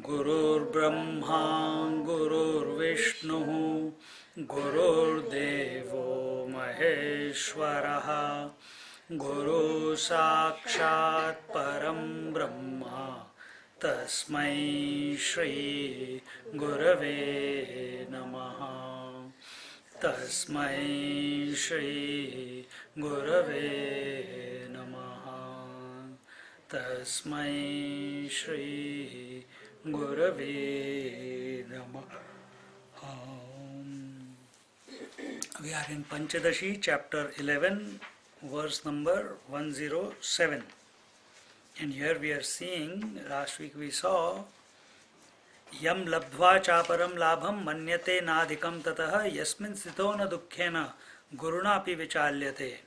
गुरुर्ब्रह्मा गुरुर्विष्णु गुरुर्देवो महेश्वरः गुरु साक्षात् परं ब्रह्म तस्मै श्री गुरवे नमः तस्मै श्री गुरवे नमः तस्मै श्री गुरवे नमः. We are in Pancadasi chapter 11 verse number 107, and here we are seeing, last week we saw yam labdhva chaparam labham manyate nadhikam tatah yasmin sthito na dukkhena guruna api vichalyate,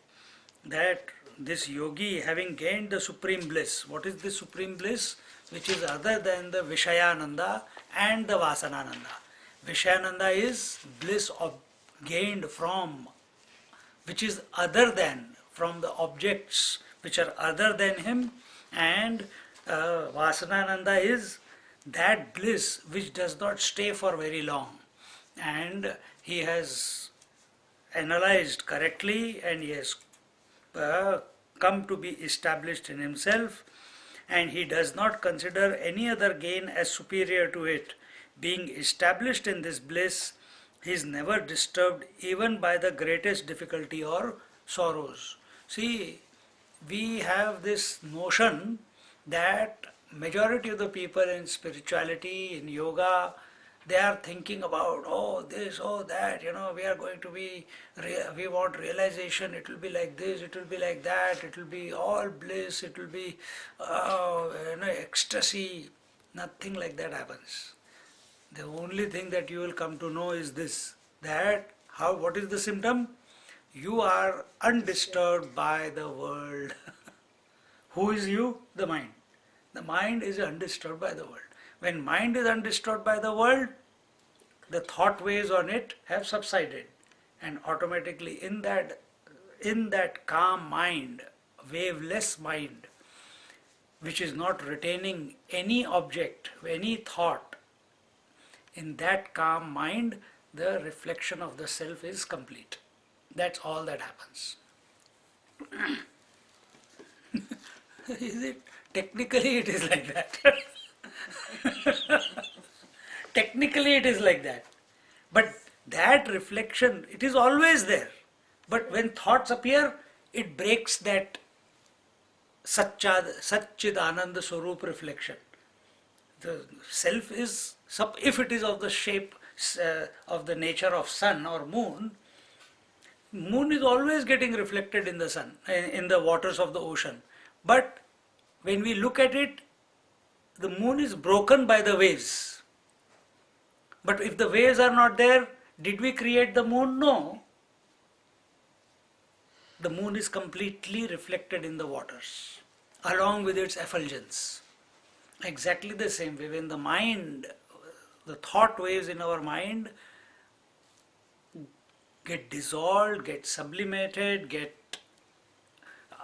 that this yogi, having gained the supreme bliss, what is the supreme bliss? Which is other than the Vishayananda and the Vasanananda. Vishayananda is bliss gained from, which is other than, from the objects which are other than him, and Vasanananda is that bliss which does not stay for very long. And he has analyzed correctly, and he has come to be established in himself, and he does not consider any other gain as superior to it. Being established in this bliss, he is never disturbed even by the greatest difficulty or sorrows. See, we have this notion that majority of the people in spirituality, in yoga, they are thinking about, oh this, oh that, we are going to be, we want realization, it will be like this, it will be like that, it will be all bliss, it will be ecstasy. Nothing like that happens. The only thing that you will come to know is this, that what is the symptom? You are undisturbed by the world. Who is you? The mind. The mind is undisturbed by the world. When mind is undisturbed by the world, the thought waves on it have subsided, and automatically in that calm mind, waveless mind, which is not retaining any object, any thought, in that calm mind, the reflection of the self is complete. That's all that happens. Is it? Technically it is like that. Technically it is like that. But that reflection, it is always there. But when thoughts appear, it breaks that Satchid Ananda Swarup reflection. The self is, if it is of the shape of the nature of sun or moon, moon is always getting reflected in the sun, in the waters of the ocean. But when we look at it, the moon is broken by the waves. But if the waves are not there, did we create the moon? No. The moon is completely reflected in the waters, along with its effulgence. Exactly the same way, when the mind, the thought waves in our mind get dissolved, get sublimated,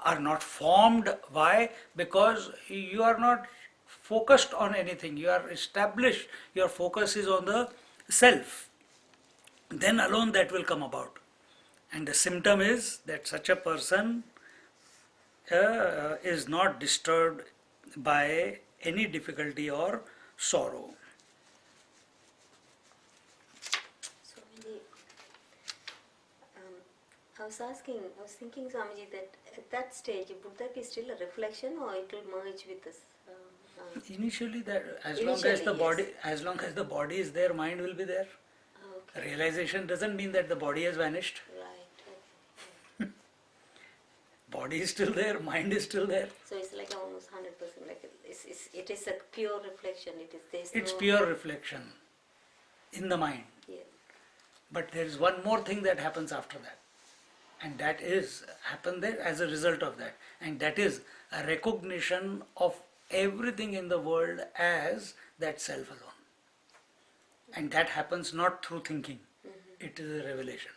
are not formed. Why? Because you are not focused on anything. You are established. Your focus is on the self. Then alone that will come about. And the symptom is that such a person is not disturbed by any difficulty or sorrow. I was thinking, Swamiji, that at that stage, would that be still a reflection, or it will merge with this? Initially, that as long as the body is there, mind will be there. Okay. Realization doesn't mean that the body has vanished. Right. Body is still there, mind is still there. So it's like like almost 100%. Like it is a pure reflection. It's pure reflection in the mind. Yeah. But there is one more thing that happens after that. And that is happen there as a result of that. And that is a recognition of everything in the world as that self alone. And that happens not through thinking. It is a revelation.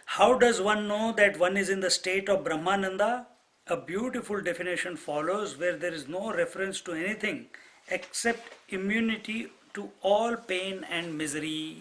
How does one know that one is in the state of Brahmananda? A beautiful definition follows where there is no reference to anything except immunity to all pain and misery.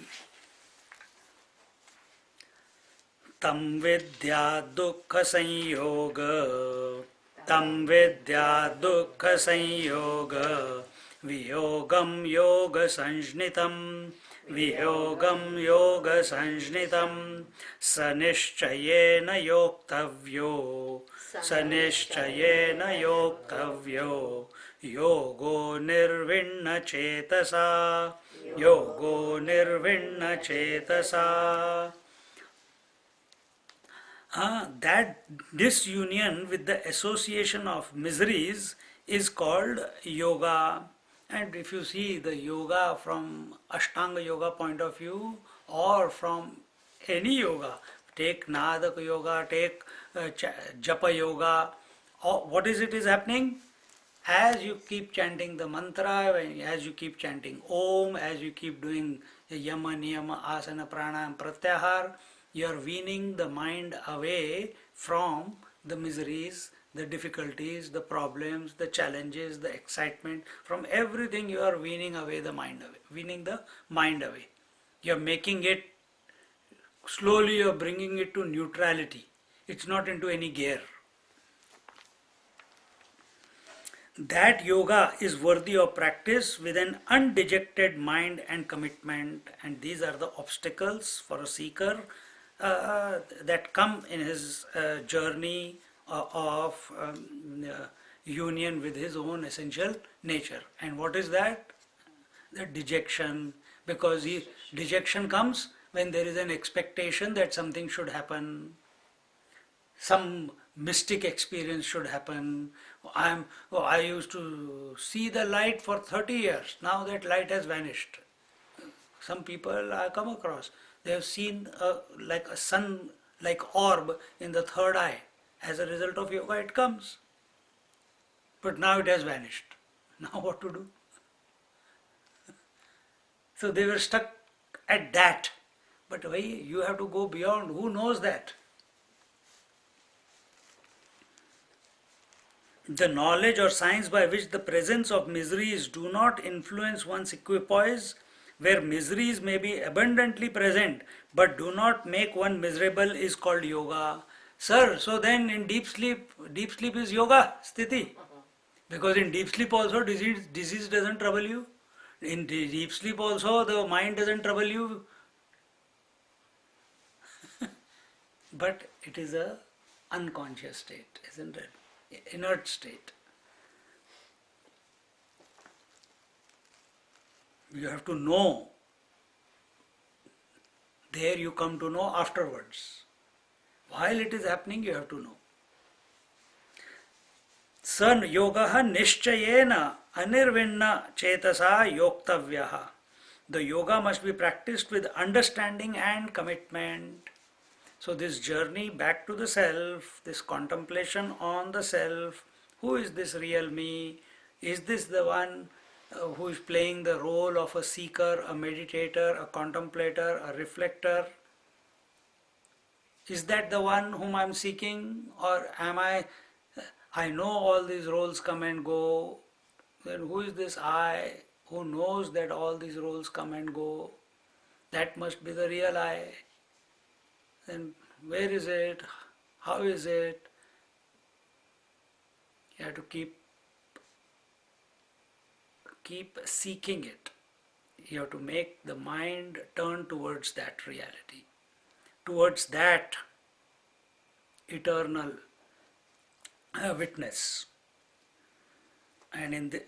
Tam vidya dukkha sanyoga, tam vidya dukkha sanyoga, viyogam yoga sanjnitam, viyogam yoga sanjnitam, sanishchayena yoktavyo, sanishchayena yoktavyo, yogo nirvinna chetasa, yogo nirvinna chetasa. That disunion with the association of miseries is called yoga. And if you see the yoga from Ashtanga yoga point of view or from any yoga, take Nadaka yoga, take Japa yoga, what is it is happening? As you keep chanting the mantra, as you keep chanting Om, as you keep doing Yama, Niyama, Asana, Pranayama, Pratyahar, you are weaning the mind away from the miseries, the difficulties, the problems, the challenges, the excitement. From everything you are weaning away the mind away, weaning the mind away. You are making it, slowly you are bringing it to neutrality. It's not into any gear. That yoga is worthy of practice with an undejected mind and commitment, and these are the obstacles for a seeker that come in his journey of union with his own essential nature. And what is that? The dejection, because dejection comes when there is an expectation that something should happen, some mystic experience should happen. I used to see the light for 30 years. Now that light has vanished. Some people I come across, they have seen like a sun, like orb in the third eye. As a result of yoga, it comes. But now it has vanished. Now what to do? So they were stuck at that. But why? You have to go beyond. Who knows that? The knowledge or science by which the presence of miseries do not influence one's equipoise, where miseries may be abundantly present but do not make one miserable, is called yoga. Sir, so then in deep sleep is yoga sthiti. Because in deep sleep also disease doesn't trouble you. In deep sleep also the mind doesn't trouble you. But it is a unconscious state, isn't it? Inert state. You have to know. There you come to know afterwards. While it is happening, you have to know. San yogaha nishchayena anirvinna chetasa yoktavyaha. The yoga must be practiced with understanding and commitment. So this journey back to the self, this contemplation on the self, who is this real me? Is this the one who is playing the role of a seeker, a meditator, a contemplator, a reflector? Is that the one whom I am seeking, or am I know all these roles come and go, then who is this I who knows that all these roles come and go? That must be the real I. Then where is it? How is it? You have to keep seeking it. You have to make the mind turn towards that reality, towards that eternal witness. And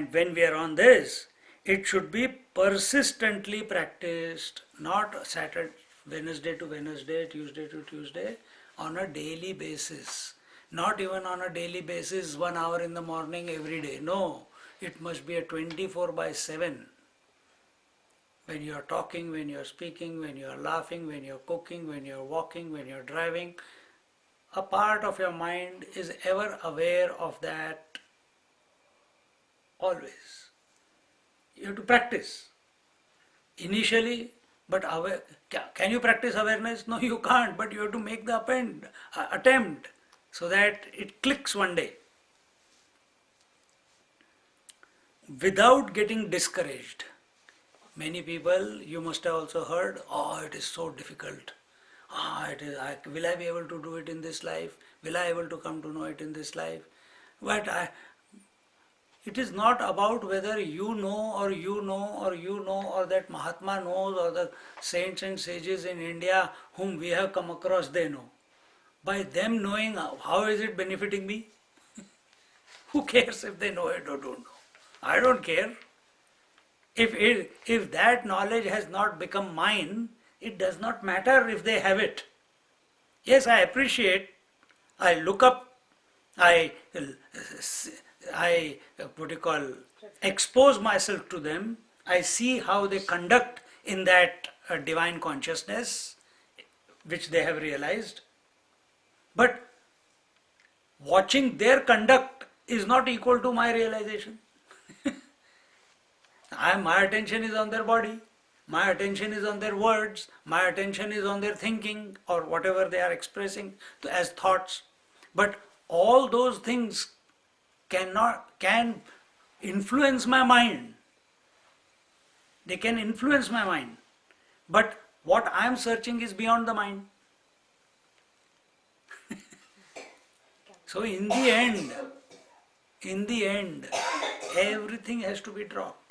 when we are on this, it should be persistently practiced, not Wednesday to Wednesday, Tuesday to Tuesday, on a daily basis. Not even on a daily basis, 1 hour in the morning every day. No, it must be a 24/7. When you are talking, when you are speaking, when you are laughing, when you are cooking, when you are walking, when you are driving, a part of your mind is ever aware of that always. You have to practice. Initially, but can you practice awareness? No, you can't, but you have to make the attempt so that it clicks one day without getting discouraged. Many people, you must have also heard, oh, it is so difficult. Will I be able to do it in this life? Will I be able to come to know it in this life? But it is not about whether you know or you know or you know or that Mahatma knows or the saints and sages in India whom we have come across they know. By them knowing, how is it benefiting me? Who cares if they know it or don't know? I don't care. If that knowledge has not become mine, it does not matter if they have it. Yes, I appreciate, I look up, I what do you call, expose myself to them. I see how they conduct in that divine consciousness which they have realized. But watching their conduct is not equal to my realization. My attention is on their body, my attention is on their words, my attention is on their thinking or whatever they are expressing as thoughts. But all those things can influence my mind. They can influence my mind. But what I am searching is beyond the mind. So in the end, everything has to be dropped.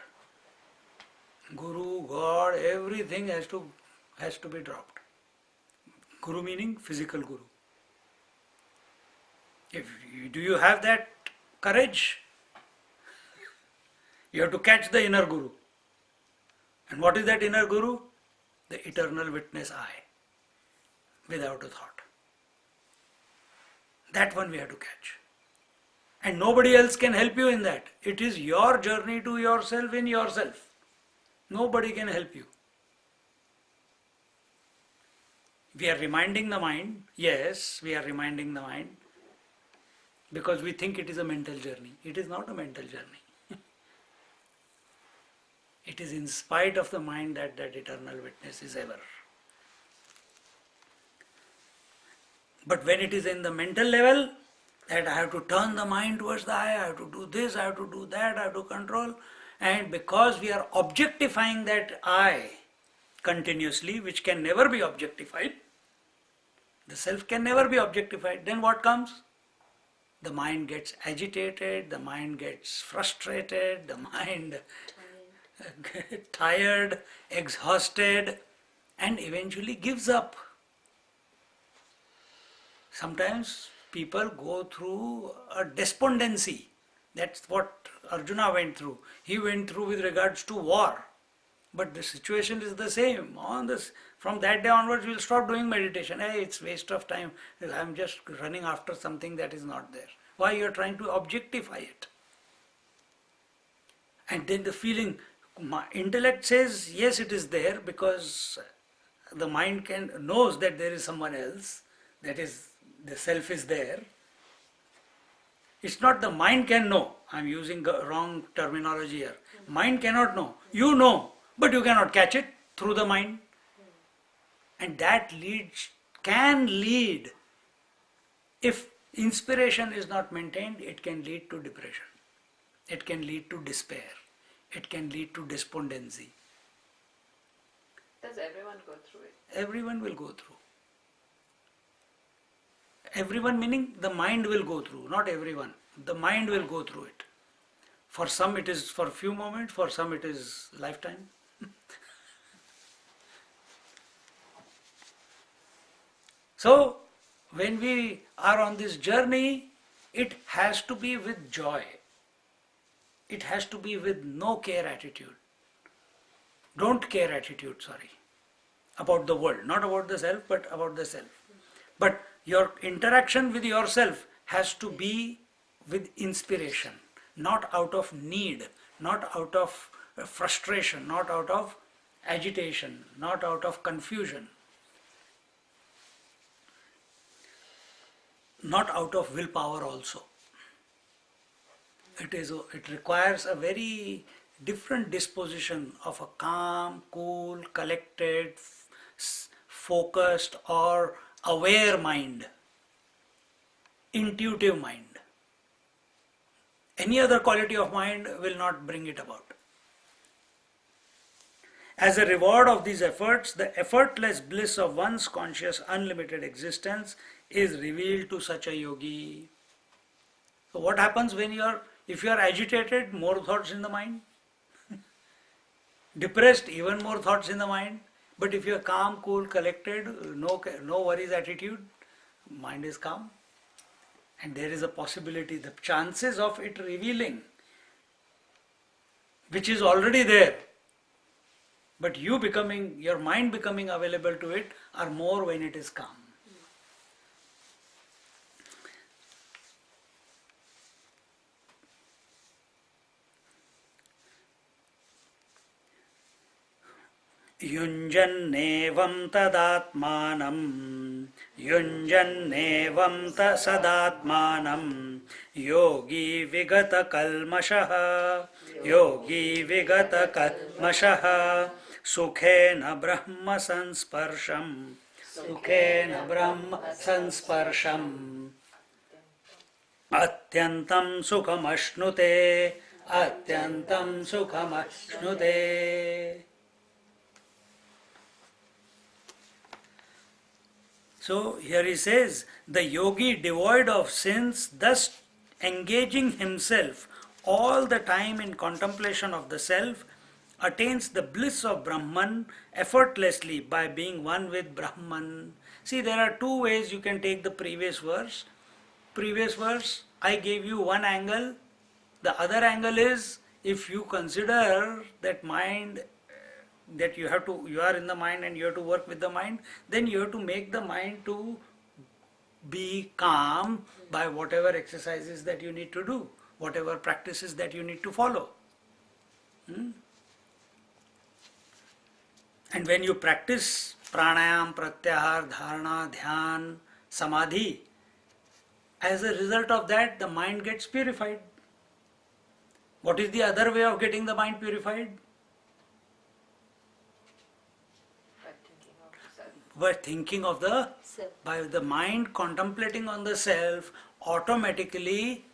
Guru, God, everything has to be dropped. Guru meaning physical Guru. Do you have that courage? You have to catch the inner Guru. And what is that inner Guru? The eternal witness I, without a thought. That one we have to catch. And nobody else can help you in that. It is your journey to yourself in yourself. Nobody can help you. We are reminding the mind, yes, we are reminding the mind, because we think it is a mental journey. It is not a mental journey. It is in spite of the mind that eternal witness is ever. But when it is in the mental level, that I have to turn the mind towards the I have to do this, I have to do that, I have to control. And because we are objectifying that I continuously, which can never be objectified, the self can never be objectified, then what comes? The mind gets agitated, the mind gets frustrated, the mind tired, exhausted, and eventually gives up. Sometimes people go through a despondency. That's what Arjuna went through. He went through with regards to war. But the situation is the same. From that day onwards, we'll stop doing meditation. Hey, it's waste of time. I'm just running after something that is not there. Why? You're trying to objectify it. And then the feeling, my intellect says, yes, it is there, because the mind knows that there is someone else, that is, the self is there. It's not the mind can know. I'm using wrong terminology here. Mind cannot know. You know, but you cannot catch it through the mind. And that can lead, if inspiration is not maintained, it can lead to depression. It can lead to despair. It can lead to despondency. Does everyone go through it? Everyone will go through. Everyone meaning the mind will go through, not everyone. The mind will go through it. For some it is for a few moments, for some it is lifetime. So, when we are on this journey, it has to be with joy. It has to be with no care attitude. Don't care attitude, sorry. about the world, not about the self, but about the self. But your interaction with yourself has to be with inspiration, not out of need, not out of frustration, not out of agitation, not out of confusion, not out of willpower also. It requires a very different disposition of a calm, cool, collected, focused or aware mind, intuitive mind. Any other quality of mind will not bring it about. As a reward of these efforts, the effortless bliss of one's conscious unlimited existence is revealed to such a yogi. So what happens when if you are agitated, more thoughts in the mind? Depressed, even more thoughts in the mind. But if you are calm, cool, collected, no worries attitude, mind is calm. And there is a possibility, the chances of it revealing, which is already there, but your mind becoming available to it are more when it is calm. Yunjannevam tadatmanam, yunjannevam sadatmanam, yogi vigata kalmashaha, yogi vigata kalmashaha, sukhena brahma sansparsham, sukhena brahma sansparsham, atyantam sukhamashnute, atyantam sukhamashnute. So here he says, the yogi devoid of sins, thus engaging himself all the time in contemplation of the self, attains the bliss of Brahman effortlessly by being one with Brahman. See, there are two ways you can take the previous verse. Previous verse, I gave you one angle. The other angle is, if you consider that mind, that you are in the mind and you have to work with the mind, then you have to make the mind to be calm by whatever exercises that you need to do, whatever practices that you need to follow. And when you practice pranayam, pratyahar, dharana, dhyan, samadhi, as a result of that the mind gets purified. What is the other way of getting the mind purified? By thinking of the self. By the mind contemplating on the self, automatically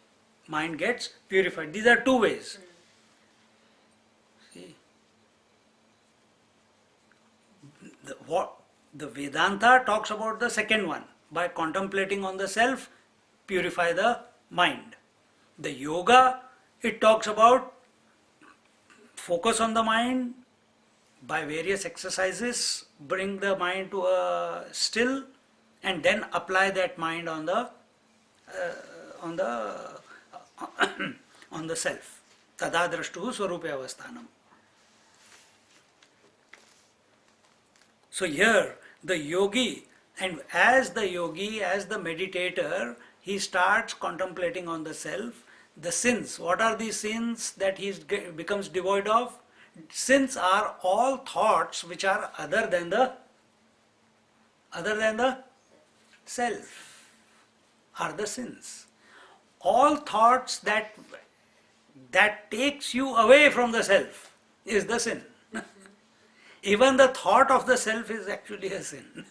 mind gets purified. These are two ways. See, the Vedanta talks about the second one. By contemplating on the self, purify the mind. The yoga, it talks about focus on the mind, by various exercises bring the mind to a still, and then apply that mind on the on the self. Tada drashtuhu swarupe avasthanam. So here the yogi, and as the yogi, as the meditator, he starts contemplating on the self. The sins, what are the sins that he becomes devoid of? Sins are all thoughts which are other than the self, are the sins. All thoughts that takes you away from the self is the sin. Even the thought of the self is actually a sin.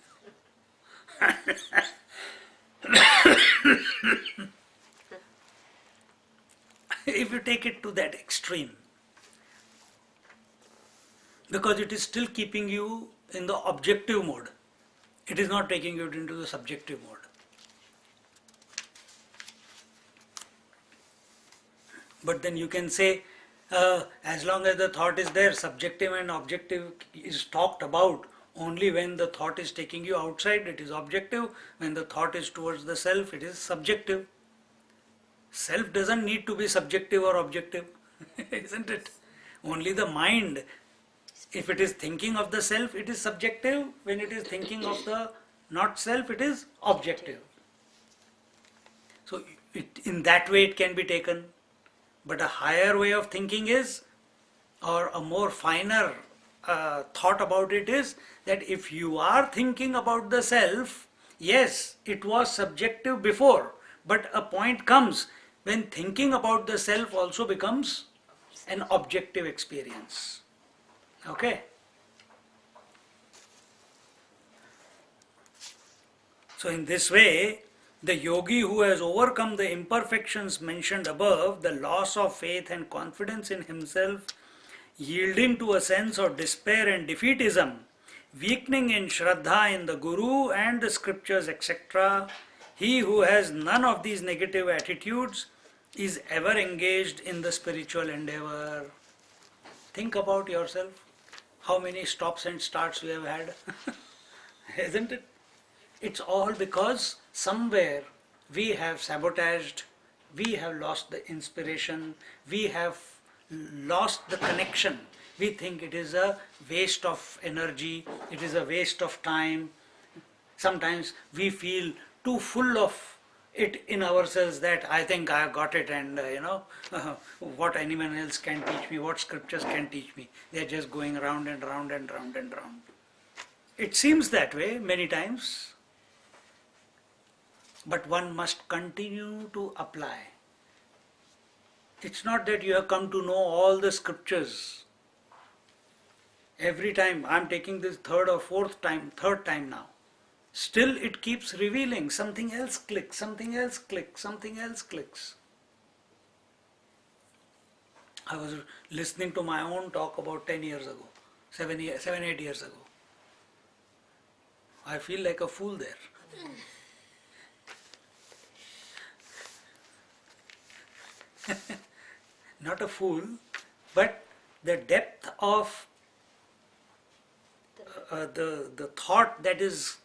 If you take it to that extreme, because it is still keeping you in the objective mode. It is not taking you into the subjective mode. But then you can say, as long as the thought is there, subjective and objective is talked about. Only when the thought is taking you outside, it is objective. When the thought is towards the self, it is subjective. Self doesn't need to be subjective or objective, isn't it? Only the mind If it is thinking of the self, it is subjective. When it is thinking of the not self, it is objective. So in that way it can be taken. But a higher way of thinking is, or a more finer thought about it is, that if you are thinking about the self, yes, it was subjective before, but a point comes when thinking about the self also becomes an objective experience. Okay? So in this way, the yogi who has overcome the imperfections mentioned above, the loss of faith and confidence in himself, yielding to a sense of despair and defeatism, weakening in Shraddha in the Guru and the scriptures, etc., he who has none of these negative attitudes is ever engaged in the spiritual endeavor. Think about yourself. How many stops and starts you have had? Isn't it? It's all because somewhere we have sabotaged, we have lost the inspiration, we have lost the connection. We think it is a waste of energy, it is a waste of time. Sometimes we feel too full of it in ourselves that I think I have got it, and what anyone else can teach me, what scriptures can teach me. They are just going round and round and round and round. It seems that way many times. But one must continue to apply. It's not that you have come to know all the scriptures. Every time, I'm taking this third time now. Still it keeps revealing, something else clicks, something else clicks, something else clicks. I was listening to my own talk about 10 years ago, 7, 8 years ago. I feel like a fool there. Not a fool, but the depth of the thought, that is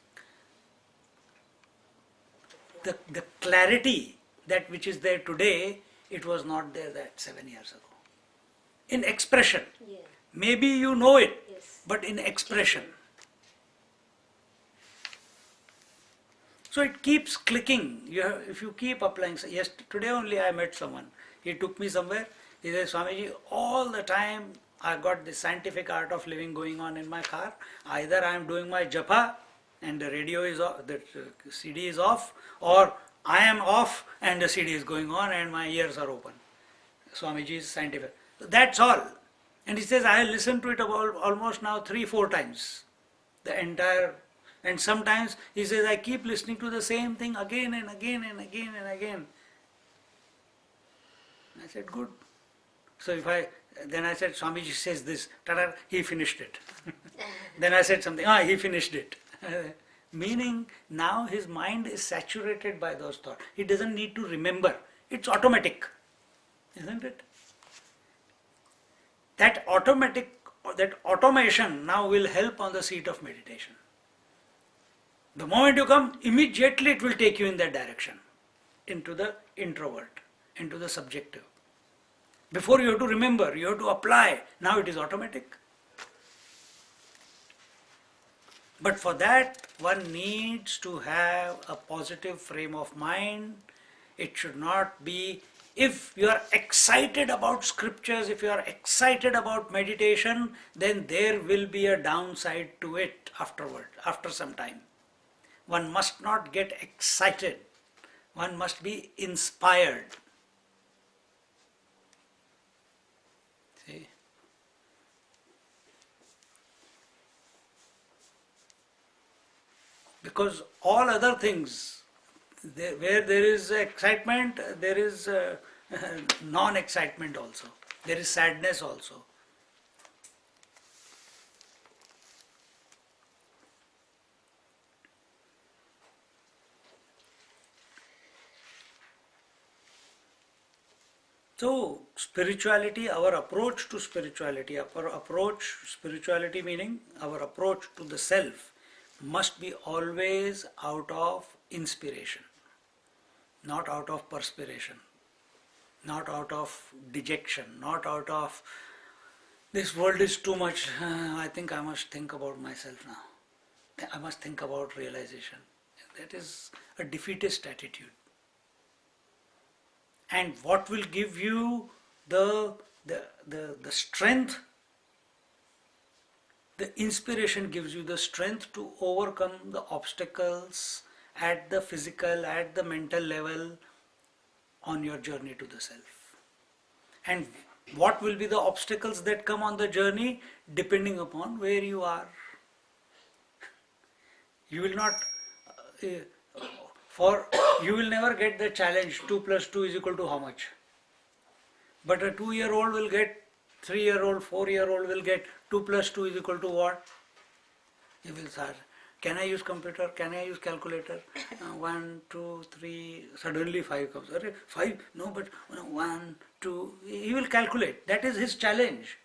the clarity that which is there today, it was not there that 7 years ago. In expression, Yeah. maybe you know it, Yes. but in expression. So it keeps clicking. If you keep applying. Yes, today only I met someone. He took me somewhere. He said, Swamiji, all the time I got the scientific art of living going on in my car. Either I am doing my japa and the radio is off, the CD is off, or I am off and the CD is going on and my ears are open. Swamiji is scientific. That's all. And he says, I listened to it about almost now 3-4 times. The entire. And sometimes he says, I keep listening to the same thing again and again and again and again. I said, good. So then I said, Swamiji says this, ta-da, he finished it. Then I said something, he finished it. Meaning now his mind is saturated by those thoughts. He doesn't need to remember. It's automatic. Isn't it? That automation now will help on the seat of meditation. The moment you come, immediately it will take you in that direction, into the introvert, into the subjective. Before you have to remember, you have to apply. Now it is automatic. But for that, one needs to have a positive frame of mind. It should not be, if you are excited about scriptures, if you are excited about meditation, then there will be a downside to it afterward, after some time. One must not get excited. One must be inspired. See? Because all other things, where there is excitement, there is non-excitement also. There is sadness also. So, spirituality, our approach to spirituality, spirituality meaning our approach to the self, must be always out of inspiration, not out of perspiration, not out of dejection, not out of This world is too much. I think I must think about myself now. I must think about realization. That is a defeatist attitude. And what will give you the strength, the inspiration gives you the strength to overcome the obstacles at the physical, at the mental level on your journey to the self. And what will be the obstacles that come on the journey depending upon where you are. You will not, for you will never get the challenge 2 plus 2 is equal to how much. But a 2-year-old will get, 3-year-old, 4-year-old will get 2 plus 2 is equal to what? He will start. Can I use computer? Can I use calculator? 1, 2, 3. Suddenly 5 comes. 5? No, but 1, 2. He will calculate. That is his challenge.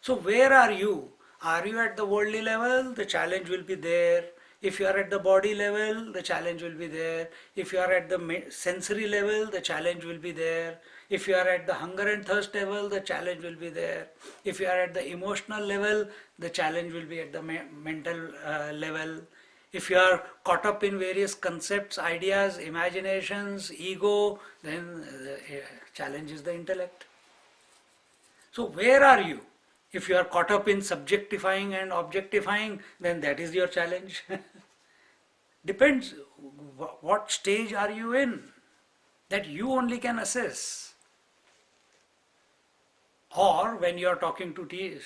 So where are you? Are you at the worldly level? The challenge will be there. If you are at the body level, the challenge will be there. If you are at the sensory level, the challenge will be there. If you are at the hunger and thirst level, the challenge will be there. If you are at the emotional level, the challenge will be at the mental level. If you are caught up in various concepts, ideas, imaginations, ego, then the challenge is the intellect. So where are you? If you are caught up in subjectifying and objectifying, then that is your challenge. Depends what stage are you in, that you only can assess. Or when you are talking to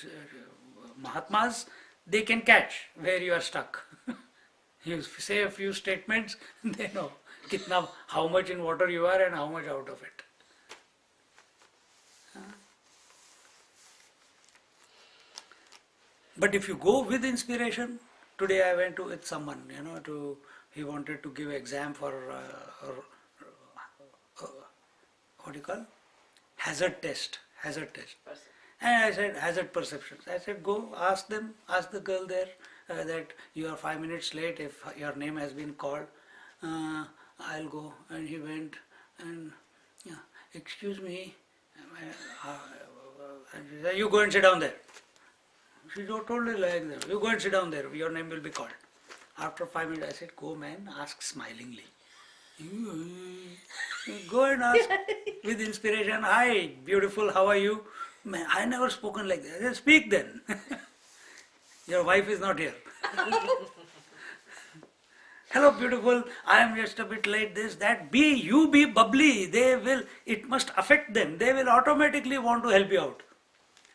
Mahatmas, they can catch where you are stuck. You say a few statements, they know how much in water you are and how much out of it. But if you go with inspiration, today I went with someone, he wanted to give exam for what do you call? Hazard test. And I said, hazard perceptions. I said, go ask them, ask the girl there that you are 5 minutes late if your name has been called. I'll go. And he went and, excuse me. And she said, you go and sit down there. She told me like that, you go and sit down there, your name will be called. After 5 minutes, I said, go man, ask smilingly. Go and ask with inspiration, hi, beautiful, how are you? Man, I never spoken like that. I said, speak then. Your wife is not here. Hello, beautiful, I am just a bit late, this, that. You be bubbly, it must affect them. They will automatically want to help you out.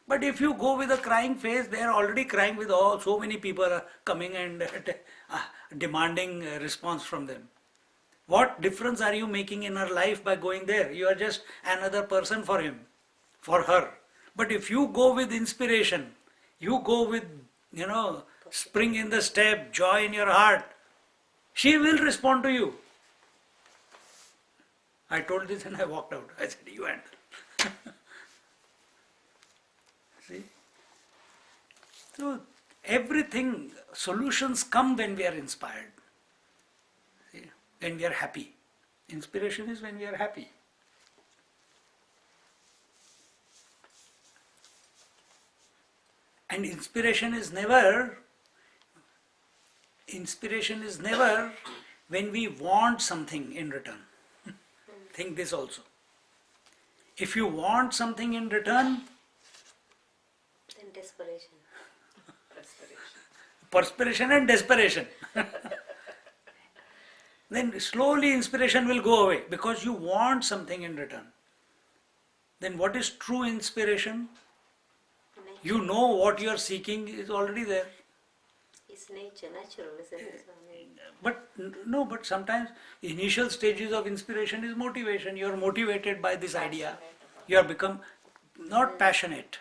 But if you go with a crying face, they are already crying with so many people are coming and demanding a response from them. What difference are you making in her life by going there? You are just another person for him, for her. But if you go with inspiration, you go with, spring in the step, joy in your heart, she will respond to you. I told this and I walked out. I said, you handle. See? So everything, solutions come when we are inspired. See? When we are happy. Inspiration is when we are happy. And inspiration is never when we want something in return. Think this also. If you want something in return, then desperation. Perspiration and desperation. Then slowly inspiration will go away because you want something in return. Then what is true inspiration? You know what you are seeking is already there. It's nature, natural, isn't it? But sometimes initial stages of inspiration is motivation. You are motivated by this idea. You are become not passionate.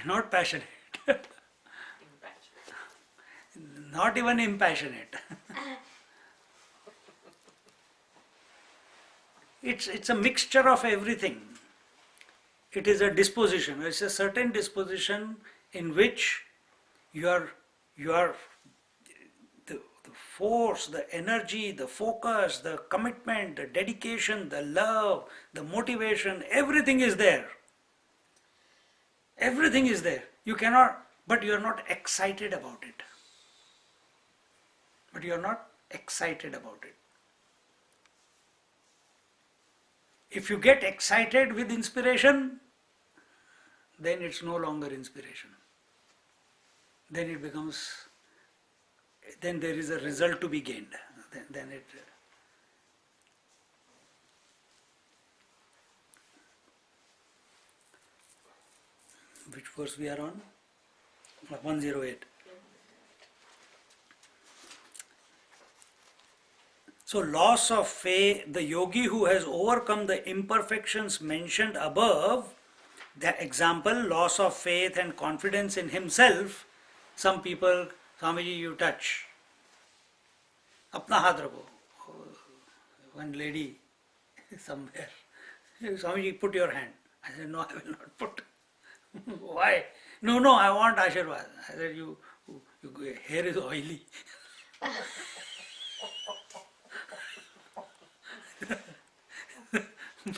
Not passionate. Not even impassionate. It's a mixture of everything. It is a disposition. It's a certain disposition in which the force, the energy, the focus, the commitment, the dedication, the love, the motivation, everything is there. Everything is there. You cannot, but you are not excited about it. But you are not excited about it. If you get excited with inspiration, then it's no longer inspiration. Then it becomes, then there is a result to be gained. Then it. Which verse we are on? 108. So loss of faith, the yogi who has overcome the imperfections mentioned above, the example, loss of faith and confidence in himself, some people, Swamiji, you touch. Apna haath rakho. One lady somewhere, Swamiji, put your hand. I said, no, I will not put. Why? No, I want Ashirwad. I said, your hair is oily.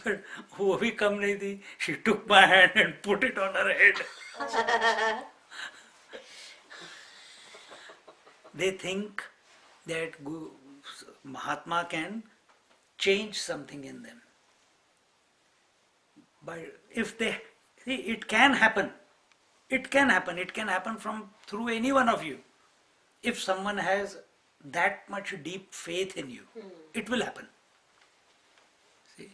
But वो भी कम नहीं थी. She took my hand and put it on her head. They think that Mahatma can change something in them. But if they see, it can happen. It can happen. It can happen through any one of you. If someone has that much deep faith in you, it will happen. See,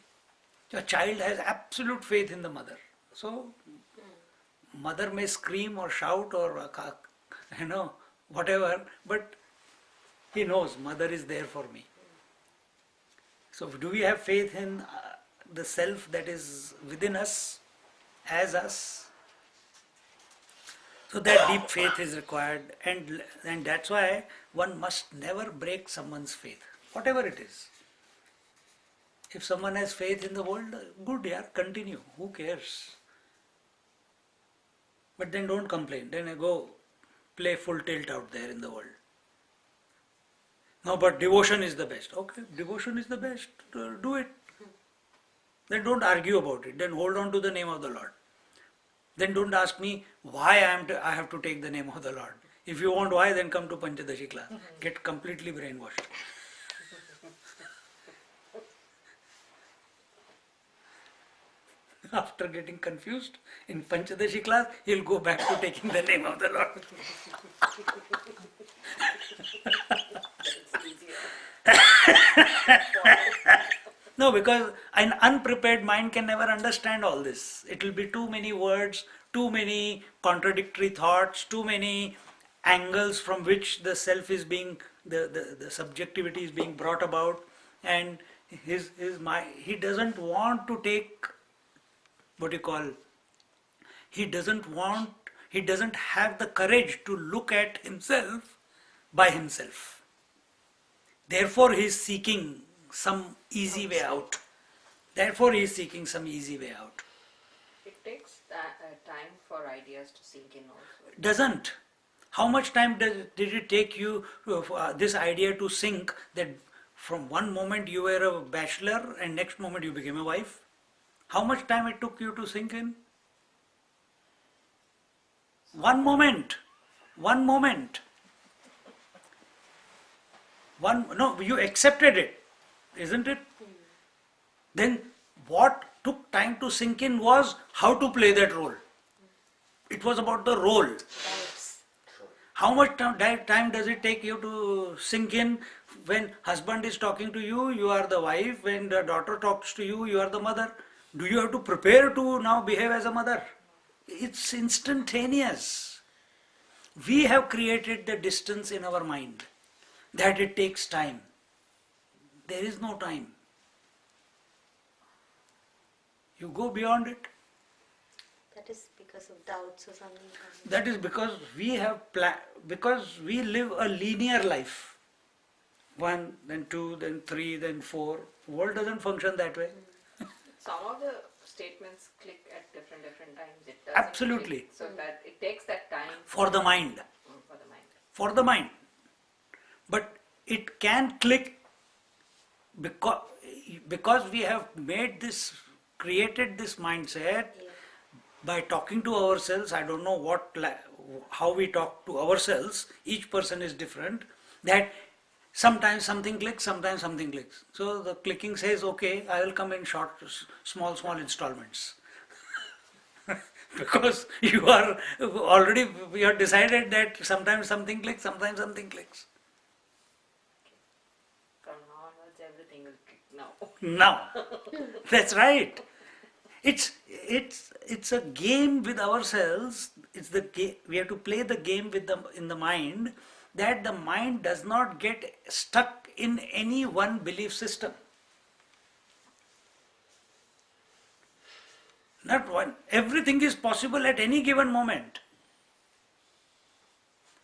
your child has absolute faith in the mother. So, mother may scream or shout or whatever, but he knows mother is there for me. So, do we have faith in the self that is within us, as us? So that deep faith is required, and that's why one must never break someone's faith, whatever it is. If someone has faith in the world, good, yeah, continue. Who cares? But then don't complain. Then go play full tilt out there in the world. No, but devotion is the best. Okay, devotion is the best. Do it. Then don't argue about it. Then hold on to the name of the Lord. Then don't ask me why I have to take the name of the Lord. If you want why, then come to Pancadasi class. Get completely brainwashed. After getting confused in Pancadasi class, he'll go back to taking the name of the Lord. No, because an unprepared mind can never understand all this. It will be too many words, too many contradictory thoughts, too many angles from which the self is being, the subjectivity is being brought about, and his mind, he doesn't want to take, what you call, he doesn't have the courage to look at himself by himself. Therefore he is seeking some easy way out. Therefore he is seeking some easy way out. It takes time for ideas to sink in also. Doesn't. How much time did it take you, this idea to sink, that from one moment you were a bachelor and next moment you became a wife? How much time it took you to sink in? One moment. No, you accepted it, isn't it? Then what took time to sink in was how to play that role. It was about the role. How much time does it take you to sink in? When husband is talking to you, you are the wife. When the daughter talks to you, you are the mother. Do you have to prepare to now behave as a mother? It's instantaneous. We have created the distance in our mind that it takes time. There is no time. You go beyond it. That is because of doubts or something. That is because because we live a linear life. 1, then 2, then 3, then 4. World doesn't function that way. Some of the statements click at different times. It doesn't Absolutely. click, so that it takes that time For the mind. for the mind. But it can click because we have created this mindset by talking to ourselves, I don't know how we talk to ourselves, each person is different, that sometimes something clicks, sometimes something clicks. So the clicking says, okay, I will come in small installments. Because you are already, we have decided that sometimes something clicks, sometimes something clicks. From now onwards, everything will click now. Now, that's right. It's a game with ourselves. It's the game. We have to play the game with the in the mind, that the mind does not get stuck in any one belief system. Not one. Everything is possible at any given moment.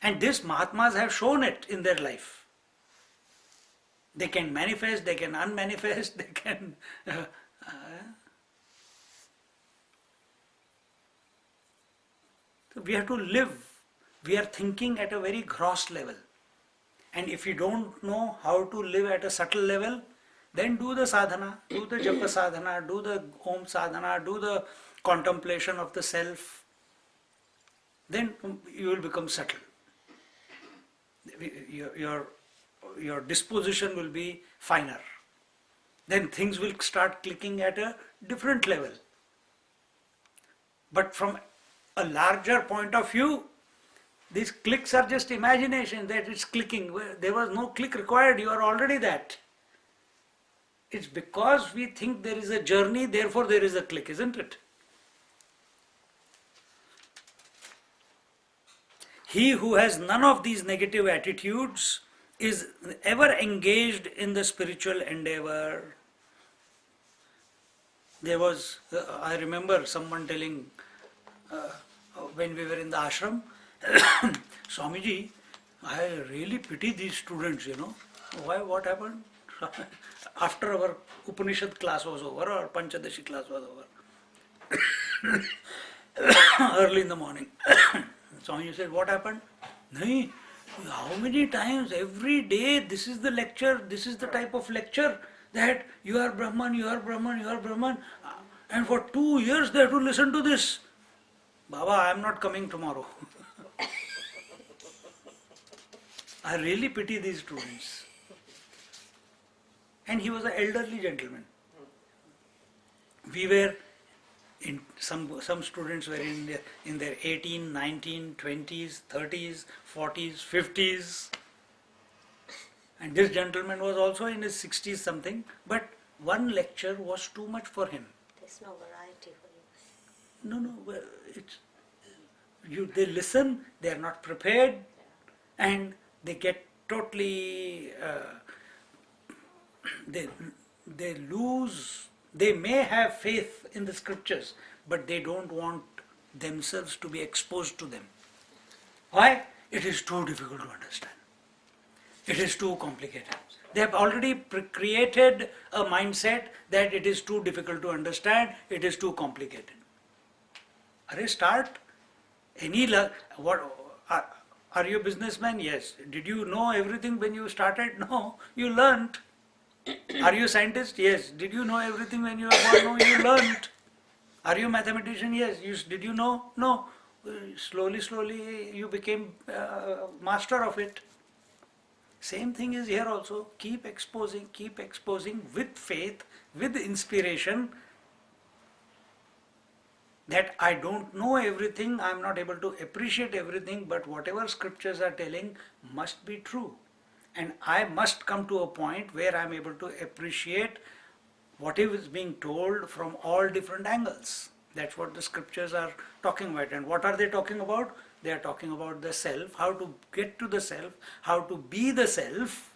And this Mahatmas have shown it in their life. They can manifest, they can unmanifest, they can. So we have to live. We are thinking at a very gross level. And if you don't know how to live at a subtle level, then do the sadhana, do the japa sadhana, do the om sadhana, do the contemplation of the self. Then you will become subtle. Your disposition will be finer. Then things will start clicking at a different level. But from a larger point of view, these clicks are just imagination that it's clicking. There was no click required, you are already that. It's because we think there is a journey, therefore there is a click, isn't it? He who has none of these negative attitudes is ever engaged in the spiritual endeavor. There was, I remember someone telling, when we were in the ashram, Swamiji, I really pity these students, Why, what happened? After our Upanishad class was over, or Pancadasi class was over, early in the morning, Swami said, what happened? Nahi, how many times, every day, this is the lecture, this is the type of lecture, that you are Brahman, you are Brahman, you are Brahman, and for 2 years they have to listen to this. Baba, I am not coming tomorrow. I really pity these students. And he was an elderly gentleman. We were in some students were in their 18, 19, 20s, 30s, 40s, 50s. And this gentleman was also in his 60s something, but one lecture was too much for him. There's no variety for you. No, well, they listen, they are not prepared, and they get totally, they lose, they may have faith in the scriptures, but they don't want themselves to be exposed to them. Why? It is too difficult to understand. It is too complicated. They have already created a mindset that it is too difficult to understand, it is too complicated. Start any are you a businessman? Yes. Did you know everything when you started? No. You learnt. Are you a scientist? Yes. Did you know everything when you were born? No. You learnt. Are you a mathematician? Yes. Did you know? No. Slowly you became master of it. Same thing is here also. Keep exposing with faith, with inspiration, that I don't know everything, I am not able to appreciate everything, but whatever scriptures are telling must be true. And I must come to a point where I am able to appreciate what is being told from all different angles. That's what the scriptures are talking about. And what are they talking about? They are talking about the self, how to get to the self, how to be the self.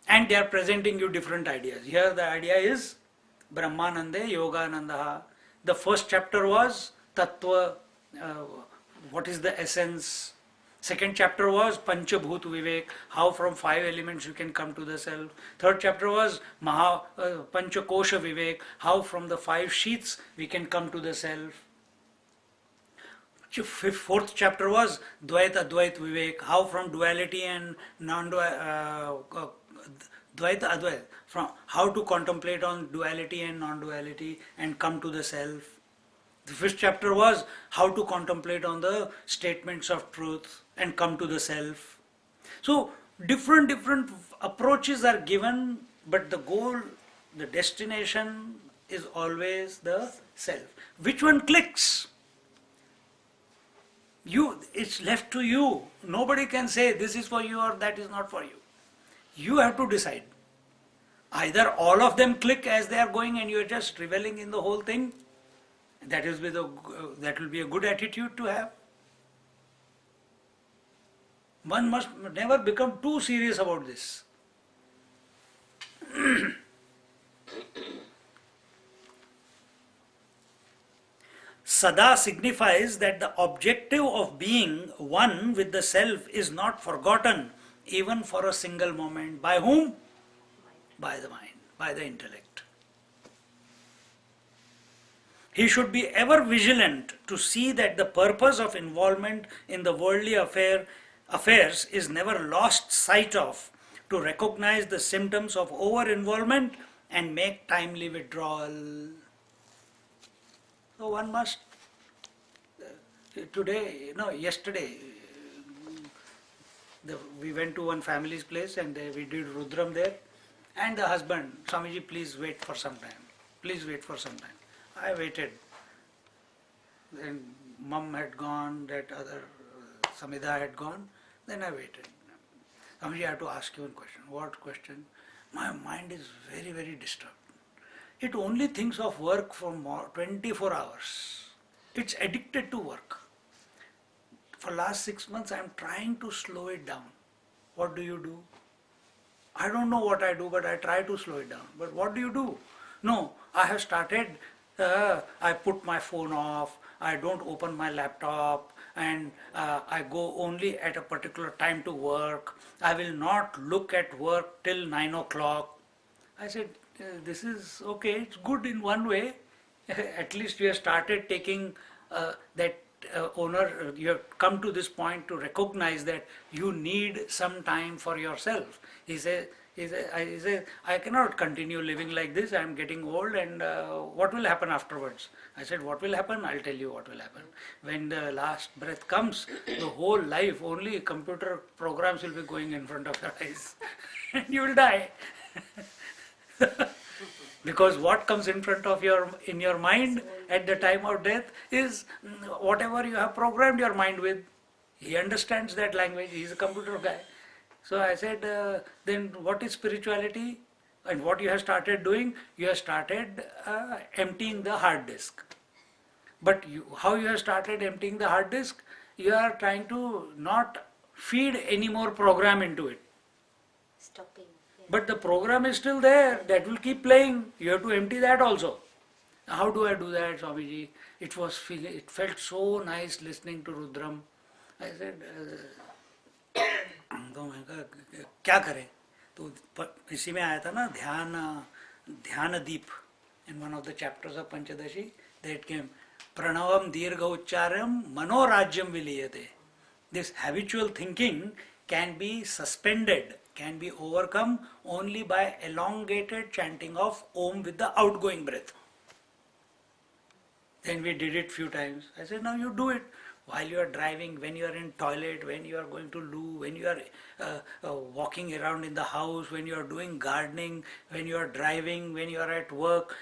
And they are presenting you different ideas. Here the idea is Brahmanande Yoganandaha. The first chapter was Tattva, what is the essence. Second chapter was Panchabhut Vivek, how from 5 elements you can come to the self. Third chapter was Panchakosha Vivek, how from the 5 sheaths we can come to the self. Fourth chapter was Dvait Advait Vivek, how from duality and non-duality, Dvaita Advaita, from how to contemplate on duality and non-duality and come to the self. The first chapter was how to contemplate on the statements of truth and come to the self. So different approaches are given, but the goal, the destination is always the self. Which one clicks? It's left to you. Nobody can say this is for you or that is not for you. You have to decide. Either all of them click as they are going and you are just reveling in the whole thing. That will be a good attitude to have. One must never become too serious about this. Sada signifies that the objective of being one with the self is not forgotten even for a single moment. By whom? By the mind, by the intellect. He should be ever vigilant to see that the purpose of involvement in the worldly affairs is never lost sight of, to recognize the symptoms of over-involvement and make timely withdrawal. So one must, yesterday, we went to one family's place and we did Rudram there, and the husband, Swamiji, please wait for some time. Please wait for some time. I waited. Then mum had gone, that other Samida had gone. Then I waited. Swamiji, I have to ask you one question. What question? My mind is very disturbed. It only thinks of work for 24 hours. It's addicted to work. For last 6 months, I am trying to slow it down. What do you do? I don't know what I do, but I try to slow it down. But what do you do? No, I have started, I put my phone off, I don't open my laptop, and I go only at a particular time to work. I will not look at work till 9 o'clock. I said, this is okay, it's good in one way. At least you have started taking that owner, you have come to this point to recognize that you need some time for yourself. He said, I cannot continue living like this, I am getting old, and what will happen afterwards? I said, what will happen? I'll tell you what will happen. When the last breath comes, the whole life, only computer programs will be going in front of your eyes, and you will die. Because what comes in front of in your mind at the time of death is whatever you have programmed your mind with. He understands that language, he is a computer guy. So I said, then what is spirituality? And what you have started doing? You have started emptying the hard disk. But how you have started emptying the hard disk? You are trying to not feed any more program into it. Stopping. Yeah. But the program is still there, that will keep playing. You have to empty that also. How do I do that, Swamiji? It felt so nice listening to Rudram. I said, तो मैं कहा क्या करें? तो इसी में आया था ना ध्यान दीप. In one of the chapters of Pancadasi, that came Pranavam Dirgha Uchcharam Manorajyam Viliyate. This habitual thinking can be suspended, can be overcome only by elongated chanting of Om with the outgoing breath. Then we did it few times. I said, now you do it while you are driving, when you are in toilet, when you are going to loo, when you are walking around in the house, when you are doing gardening, when you are driving, when you are at work.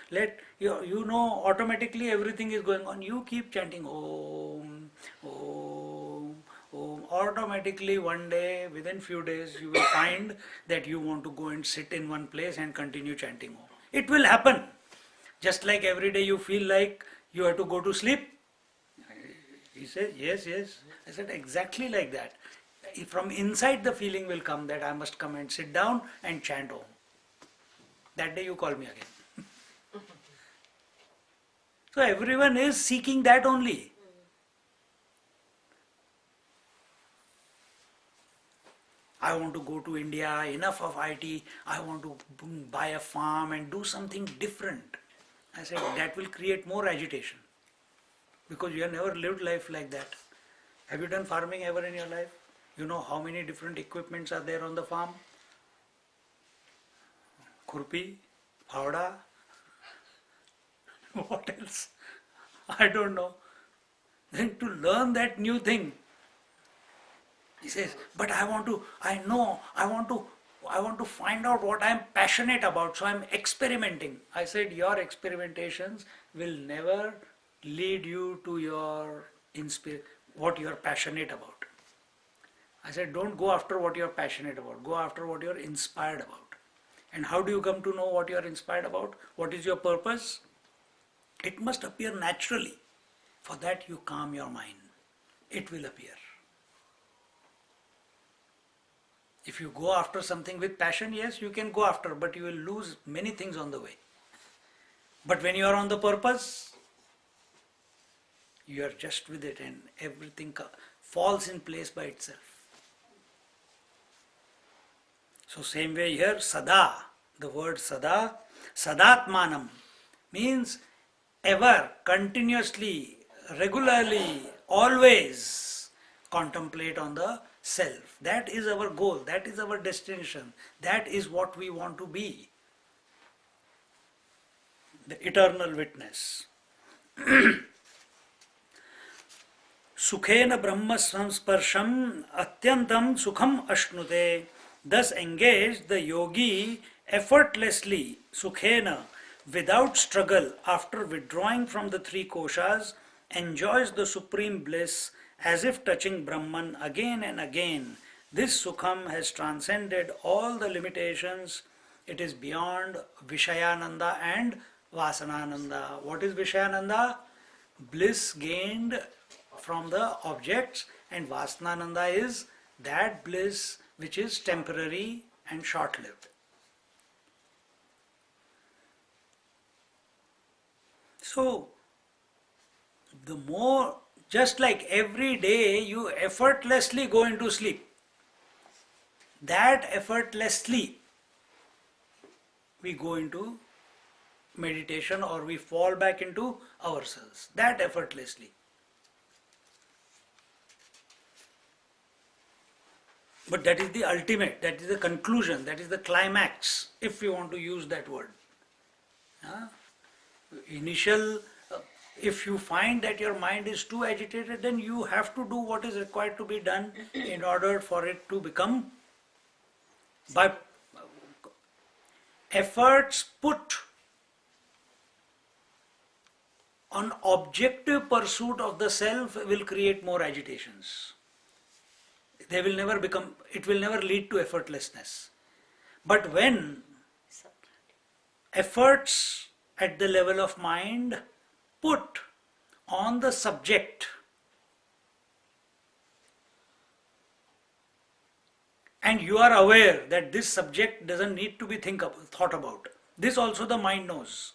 Automatically everything is going on. You keep chanting Om, Om, Om. Automatically one day, within few days, you will find that you want to go and sit in one place and continue chanting Om. It will happen. Just like every day you feel like you have to go to sleep. He said, yes. I said, exactly like that. From inside the feeling will come that I must come and sit down and chant Om. That day you call me again. So everyone is seeking that only. I want to go to India, enough of IT, I want to buy a farm and do something different. I said, that will create more agitation. Because you have never lived life like that. Have you done farming ever in your life? You know how many different equipments are there on the farm? Khurpi, Phawda, what else? I don't know. Then to learn that new thing, he says, but I want to, I want to find out what I'm passionate about, so I'm experimenting. I said, your experimentations will never lead you to your what you're passionate about. I said, don't go after what you're passionate about, go after what you're inspired about. And how do you come to know what you're inspired about? What is your purpose? It must appear naturally. For that you calm your mind. It will appear. If you go after something with passion, yes, you can go after, but you will lose many things on the way. But when you are on the purpose, you are just with it and everything falls in place by itself. So same way here, sada, the word sada, sadatmanam means ever, continuously, regularly, always contemplate on the self. That is our goal, that is our destination, that is what we want to be. The eternal witness. Sukhena Brahma Samsparsham Atyantam Sukham Ashnute. Thus engaged, the yogi effortlessly, Sukhena, without struggle, after withdrawing from the three koshas, enjoys the supreme bliss as if touching Brahman again and again. This Sukham has transcended all the limitations. It is beyond Vishayananda and Vasanananda. What is Vishayananda? Bliss gained from the objects, and Vasanananda is that bliss which is temporary and short-lived. So, the more, just like every day you effortlessly go into sleep, that effortlessly we go into meditation or we fall back into ourselves, that effortlessly. But that is the ultimate, that is the conclusion, that is the climax, if you want to use that word. Initial, if you find that your mind is too agitated, then you have to do what is required to be done in order for it to become, by efforts put on objective pursuit of the self will create more agitations. They will never become, it will never lead to effortlessness. But when efforts at the level of mind put on the subject and you are aware that this subject doesn't need to be thought about, this also the mind knows,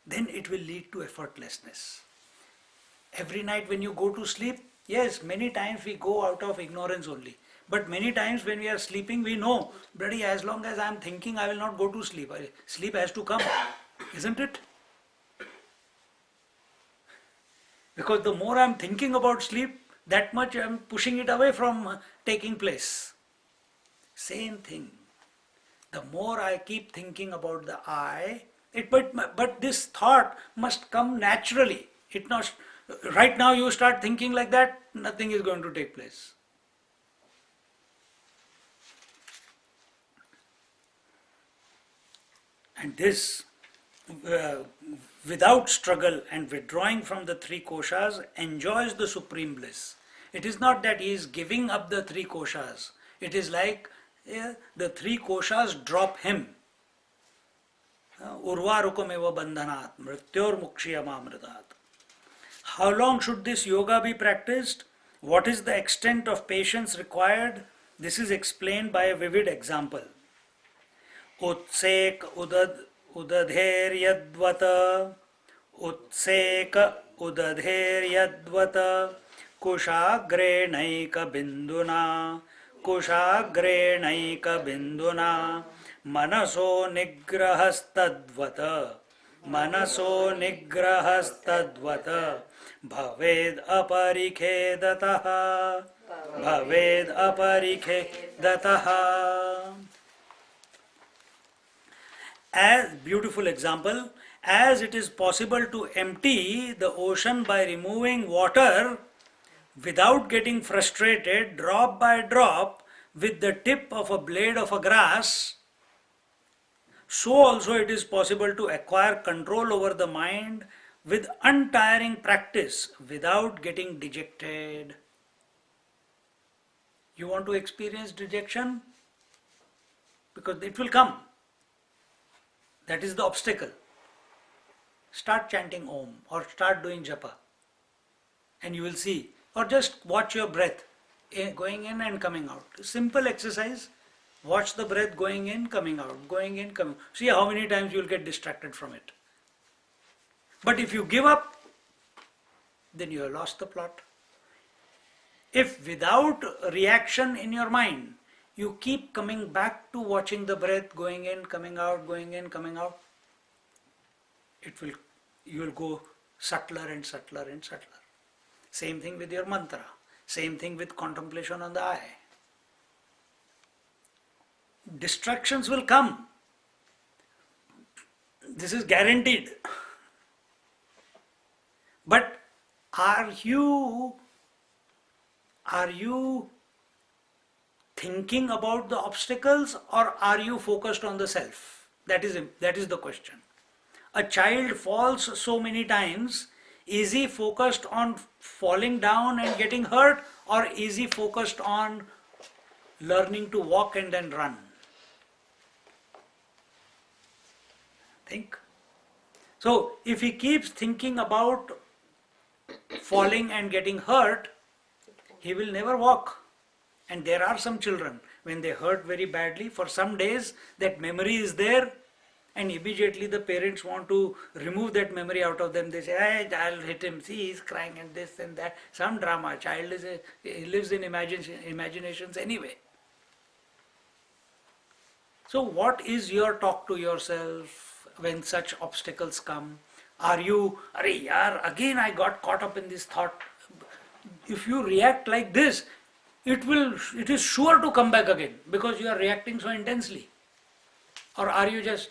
then it will lead to effortlessness. Every night when you go to sleep, yes, many times we go out of ignorance only. But many times when we are sleeping, we know, bloody, as long as I am thinking, I will not go to sleep. Sleep has to come, isn't it? Because the more I am thinking about sleep, that much I am pushing it away from taking place. Same thing. The more I keep thinking about the I, but this thought must come naturally. It not. Right now you start thinking like that, nothing is going to take place. And this, without struggle and withdrawing from the three koshas, enjoys the supreme bliss. It is not that he is giving up the three koshas. It is like the three koshas drop him. Urvarukameva bandhanat, mrityor mukshiyamamritat. How long should this yoga be practiced? What is the extent of patience required? This is explained by a vivid example. Utsek udadheryadvata, utsek udadheryadvata, kushagrenaika binduna, kushagrenaika binduna, manaso nigrahastadvata, manaso nigrahastadvata, bhaved aparikhedatah, bhaved aparikhedatah. As beautiful example, as it is possible to empty the ocean by removing water without getting frustrated drop by drop with the tip of a blade of a grass, so also it is possible to acquire control over the mind with untiring practice without getting dejected. You want to experience dejection? Because it will come. That is the obstacle. Start chanting Om or start doing japa and you will see. Or just watch your breath going in and coming out. Simple exercise. Watch the breath going in, coming out, going in, coming. See how many times you will get distracted from it. But if you give up, then you have lost the plot. If without reaction in your mind, you keep coming back to watching the breath going in, coming out, going in, coming out, you will go subtler and subtler and subtler. Same thing with your mantra. Same thing with contemplation on the eye. Distractions will come. This is guaranteed. But are you thinking about the obstacles or are you focused on the self? That is the question. A child falls so many times. Is he focused on falling down and getting hurt, or is he focused on learning to walk and then run? Think. So if he keeps thinking about falling and getting hurt, he will never walk. And there are some children, when they hurt very badly, for some days that memory is there, and immediately the parents want to remove that memory out of them. They say, hey, I'll hit him, see, he's crying and this and that. Some drama. Child he lives in imaginations anyway. So what is your talk to yourself when such obstacles come? Are you, arey yaar, again I got caught up in this thought. If you react like this, it is sure to come back again because you are reacting so intensely. Or are you just,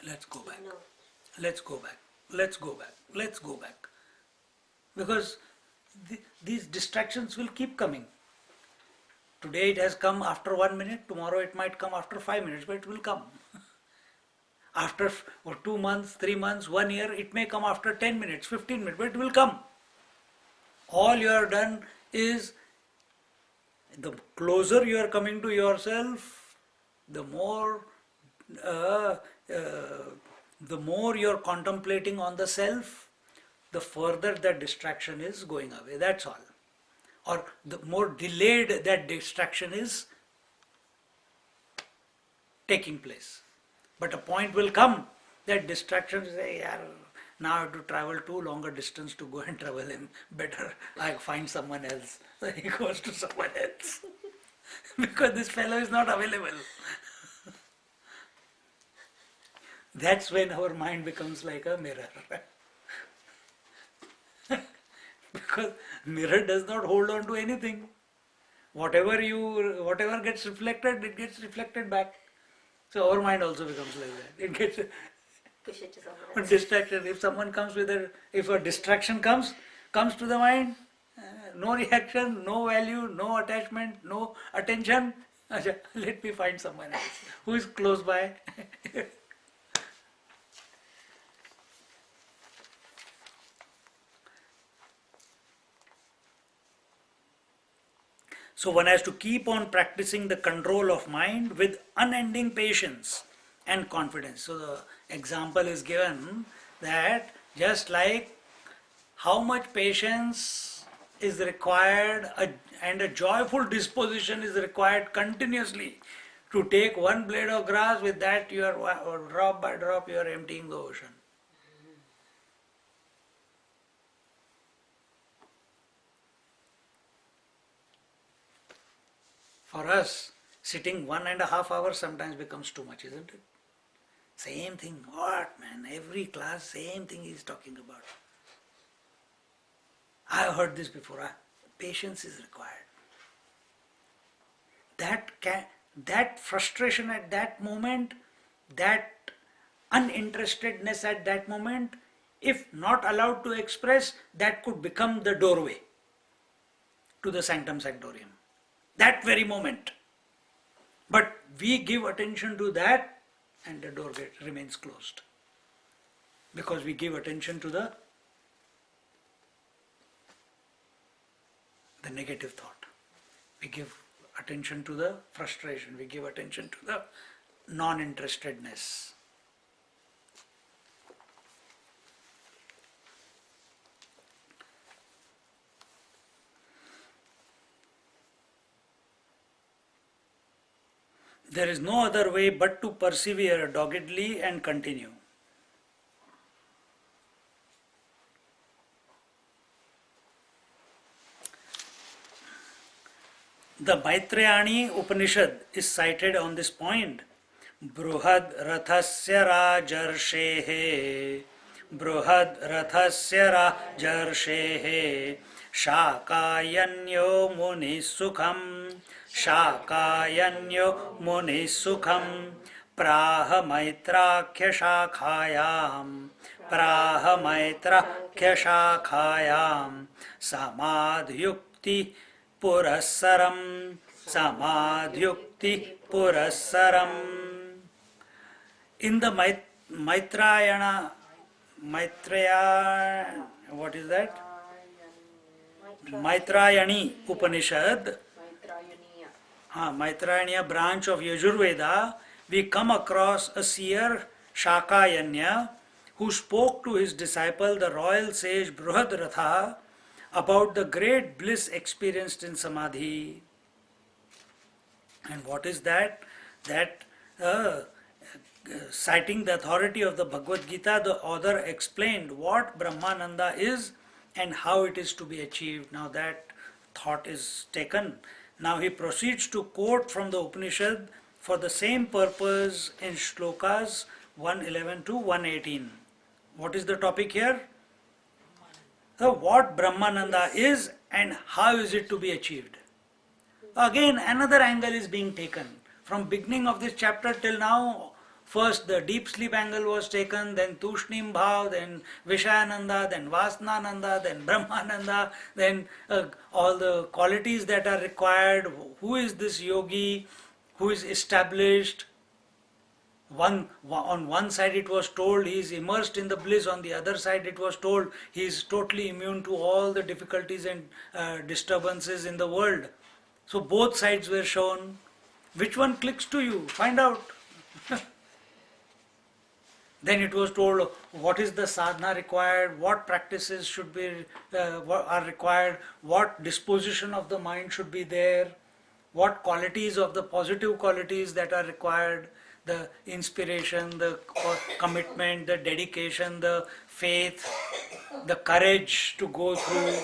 let's go back, let's go back, let's go back, let's go back. Because these distractions will keep coming. Today it has come after 1 minute, tomorrow it might come after 5 minutes, but it will come. After 2 months, 3 months, 1 year, it may come after 10 minutes, 15 minutes, but it will come. All you have done is, the closer you are coming to yourself, the more you are contemplating on the self, the further that distraction is going away. That's all. Or the more delayed that distraction is taking place. But a point will come that distraction say, yaar, now I have to travel too long a distance to go and travel him. Better I find someone else. So he goes to someone else. Because this fellow is not available. That's when our mind becomes like a mirror. Because mirror does not hold on to anything. Whatever gets reflected, it gets reflected back. So our mind also becomes like that. It gets Push it to someone else. distracted. If a distraction comes to the mind, no reaction, no value, no attachment, no attention. Acha, let me find someone else who is close by. So one has to keep on practicing the control of mind with unending patience and confidence. So the example is given that just like how much patience is required and a joyful disposition is required continuously to take one blade of grass, with that you are drop by drop you are emptying the ocean. For us, sitting 1.5 hours sometimes becomes too much, isn't it? Same thing. What, man? Every class, same thing he's talking about. I have heard this before. Patience is required. That frustration at that moment, that uninterestedness at that moment, if not allowed to express, that could become the doorway to the sanctum sanctorium. That very moment. But we give attention to that and the door remains closed. Because we give attention to the negative thought. We give attention to the frustration. We give attention to the non-interestedness. There is no other way but to persevere doggedly and continue. The Maitrayani Upanishad is cited on this point. Bruhad Rathasya Rajarshehe Bruhad Rathasya Rajarshehe Shakayanyo Muni Sukham Shakayanyo Muni Sukham Praha Maitrakhya Shakhayam Praha Maitrakhya Shakhayam Samadhyukti Purassaram Samadhyukti Purassaram. In the Maitrayana, what is that? Maitrayani Upanishad, Maitrayaniya branch of Yajurveda, we come across a seer, Shakayanya, who spoke to his disciple, the royal sage Bruhadratha, about the great bliss experienced in Samadhi. And what is that? That citing the authority of the Bhagavad Gita, the author explained what Brahmananda is and how it is to be achieved. Now that thought is taken. Now he proceeds to quote from the Upanishad for the same purpose in shlokas 111 to 118. What is the topic here? What Brahmananda is and how is it to be achieved. Again another angle is being taken. From beginning of this chapter till now, first the deep sleep angle was taken, then Tushnim Bhav, then Vishayananda, then Vasnananda, then Brahmananda, then all the qualities that are required. Who is this yogi? Who is established? On one side it was told he is immersed in the bliss, on the other side it was told he is totally immune to all the difficulties and disturbances in the world. So both sides were shown. Which one clicks to you? Find out. Then it was told what is the sadhana required, what practices should be are required, what disposition of the mind should be there, what qualities of the positive qualities that are required, the inspiration, the commitment, the dedication, the faith, the courage to go through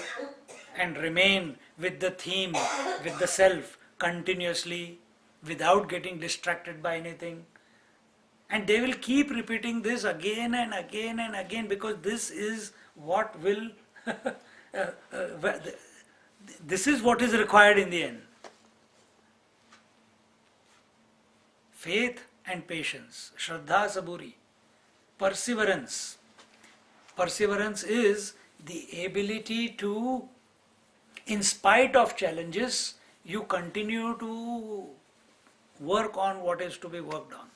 and remain with the theme, with the self continuously without getting distracted by anything. And they will keep repeating this again and again and again because this is what will, this is what is required in the end. Faith and patience, Shraddha Saburi, perseverance. Perseverance is the ability to, in spite of challenges, you continue to work on what is to be worked on.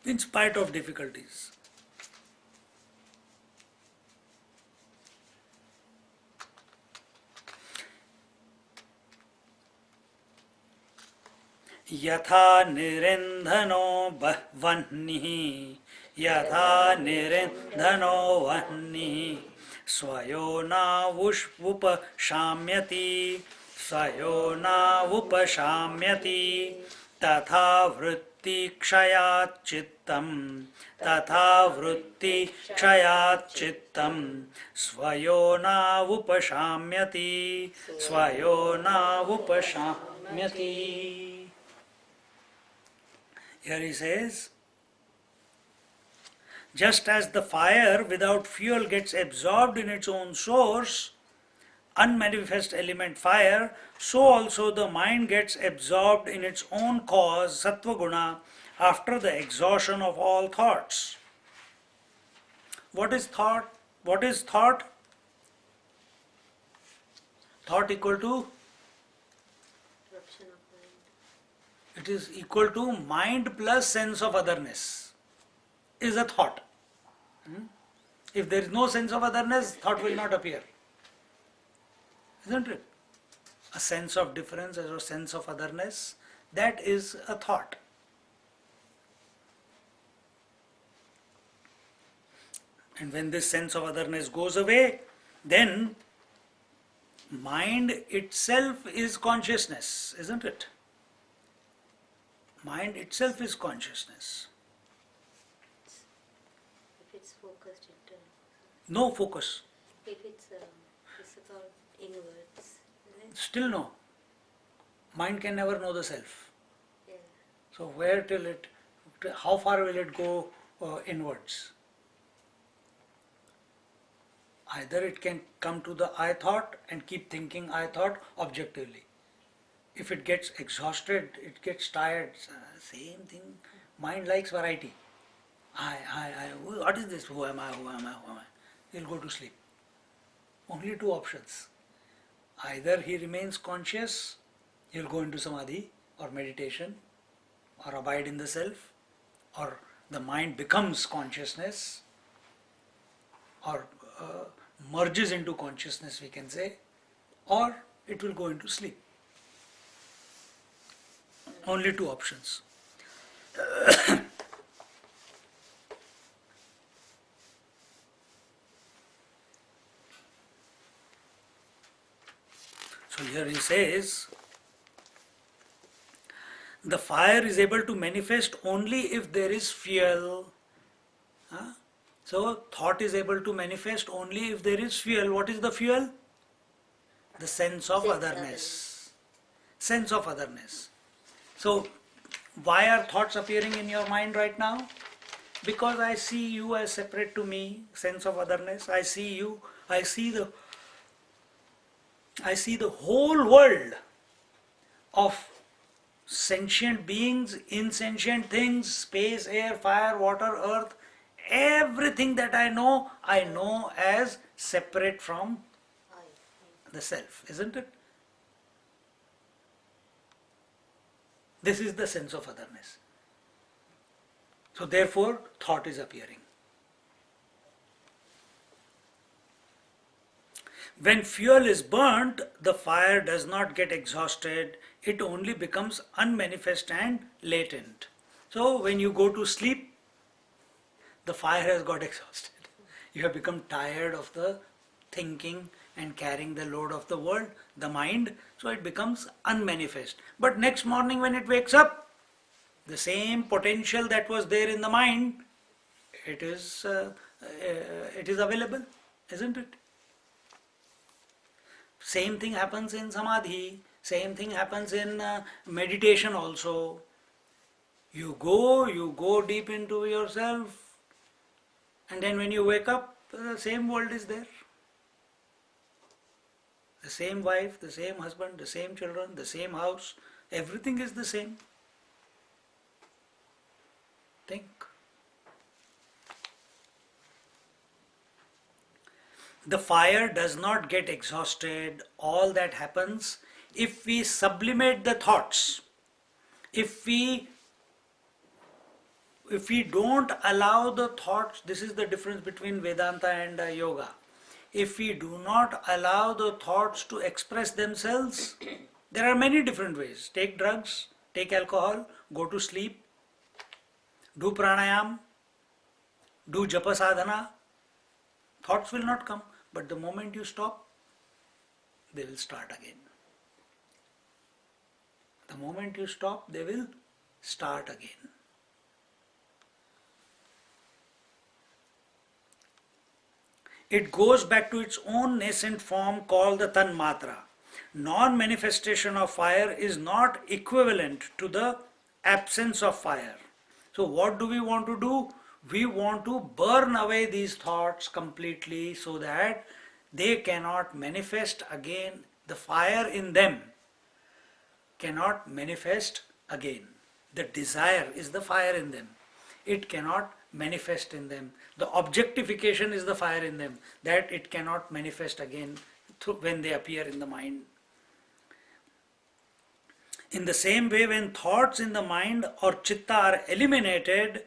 In spite of difficulties. Yatha nirindhano vahvannihi Yatha nirindhano vahvannihi Swayona upashamyati Swayona upashamyati Tatha vritti kshayat chittam Tatha vritti kshayat chittam Swayona upashamyati Swayona upashamyati. Here he says, just as the fire without fuel gets absorbed in its own source, unmanifest element fire, so also the mind gets absorbed in its own cause, sattva guna, after the exhaustion of all thoughts. What is thought? What is thought? Thought equal to, Corruption of mind. it is equal to mind plus sense of otherness is a thought. If there is no sense of otherness, thought will not appear. Isn't it? A sense of difference or a sense of otherness, that is a thought. And when this sense of otherness goes away, then mind itself is consciousness, isn't it? Mind itself is consciousness. If it's focused internal. No focus. If it's thought inwards. Then, Still no. Mind can never know the self. yeah. So where till it, how far will it go inwards? Either it can come to the I thought and keep thinking I thought objectively. If it gets exhausted, it gets tired, same thing. Mind likes variety. What is this? Who am I? Who am I? Who am I? He'll go to sleep. Only two options. Either he remains conscious, he'll go into samadhi or meditation or abide in the self, or the mind becomes consciousness or merges into consciousness, we can say, or it will go into sleep. Only two options. So here he says, the fire is able to manifest only if there is fuel. Huh? So thought is able to manifest only if there is fuel. What is the fuel? The sense of otherness. Sense of otherness. So why are thoughts appearing in your mind right now? Because I see you as separate to me, sense of otherness. I see you, I see the whole world of sentient beings, insentient things, space, air, fire, water, earth, everything that I know as separate from the self, isn't it? This is the sense of otherness. So therefore, thought is appearing. When fuel is burnt, the fire does not get exhausted, it only becomes unmanifest and latent. So when you go to sleep, the fire has got exhausted. You have become tired of the thinking and carrying the load of the world, the mind, so it becomes unmanifest. But next morning when it wakes up, the same potential that was there in the mind, it is available, isn't it? Same thing happens in samadhi, same thing happens in meditation also. You go deep into yourself, and then when you wake up, the same world is there. The same wife, the same husband, the same children, the same house, everything is the same. Think. The fire does not get exhausted. All that happens if we sublimate the thoughts, if we don't allow the thoughts. This is the difference between Vedanta and yoga. If we do not allow the thoughts to express themselves, there are many different ways. Take drugs, take alcohol, go to sleep, do pranayam, do japa sadhana. Thoughts will not come, but the moment you stop, they will start again. The moment you stop, they will start again. It goes back to its own nascent form called the Tanmatra. Non-manifestation of fire is not equivalent to the absence of fire. So what do we want to do? We want to burn away these thoughts completely so that they cannot manifest again. The fire in them cannot manifest again. The desire is the fire in them. It cannot manifest in them. The objectification is the fire in them, that it cannot manifest again when they appear in the mind. In the same way, when thoughts in the mind or chitta are eliminated,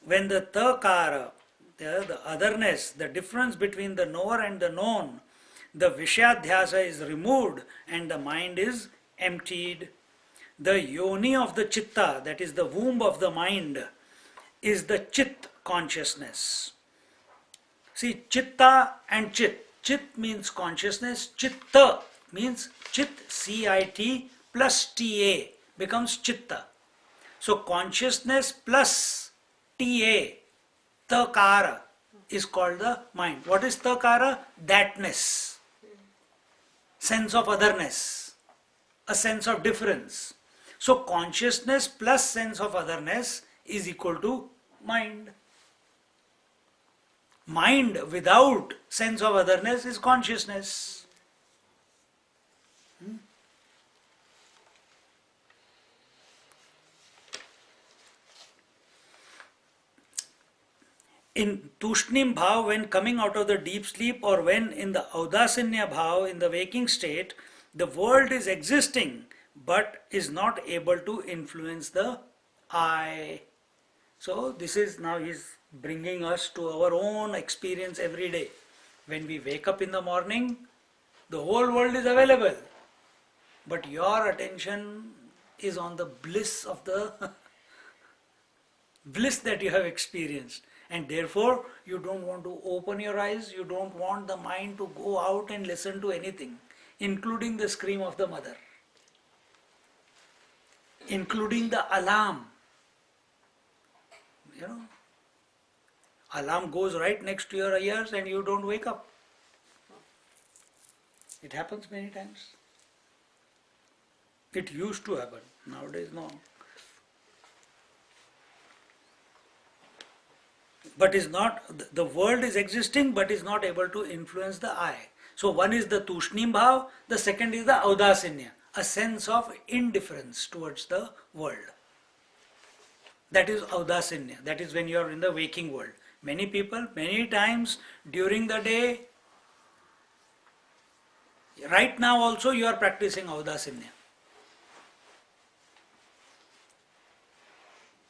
when the takara, the otherness, the difference between the knower and the known, the vishadhyasa is removed and the mind is emptied. The yoni of the chitta, that is the womb of the mind, is the chit consciousness. See, chitta and chit. Chit means consciousness, chitta means chit, C-I-T plus T-A becomes chitta. So consciousness plus T-A, takara, is called the mind. What is takara? Thatness, sense of otherness, a sense of difference. So consciousness plus sense of otherness is equal to mind. Mind without sense of otherness is consciousness. In Tushnim Bhav, when coming out of the deep sleep, or when in the Audasinya Bhav, in the waking state, the world is existing but is not able to influence the I. So this is now he's bringing us to our own experience every day. When we wake up in the morning, the whole world is available, but your attention is on the bliss of the bliss that you have experienced, and therefore you don't want to open your eyes, you don't want the mind to go out and listen to anything, including the scream of the mother, including the alarm. You know, alarm goes right next to your ears and you don't wake up. It happens many times. It used to happen, nowadays no. But is not, the world is existing but is not able to influence the I. So one is the Tushnim Bhav, the second is the Audasinya, a sense of indifference towards the world. That is Audasinya, that is when you are in the waking world. Many people, many times during the day, right now also you are practicing Audasinya.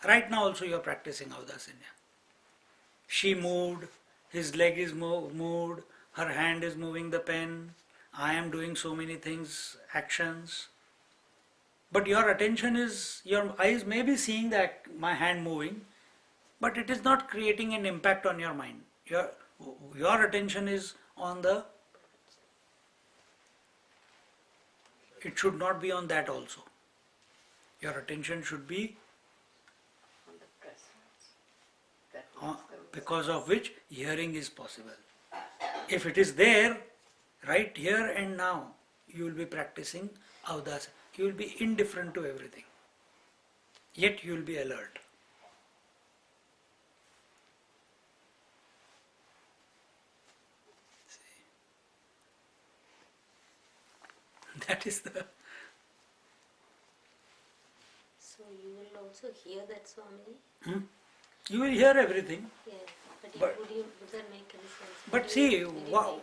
Right now also you are practicing Audasinya. She moved, his leg is moved, her hand is moving the pen, I am doing so many things, actions. But your attention is, your eyes may be seeing that my hand moving, but it is not creating an impact on your mind. Your attention is on the, it should not be on that also. Your attention should be On the presence. That means because of which hearing is possible. If it is there, right here and now, you will be practicing Audasa. You will be indifferent to everything. Yet you will be alert. See? That is the... So you will also hear that, Swami? You will hear everything. Yeah, But- would that make any sense? But What see, do you think?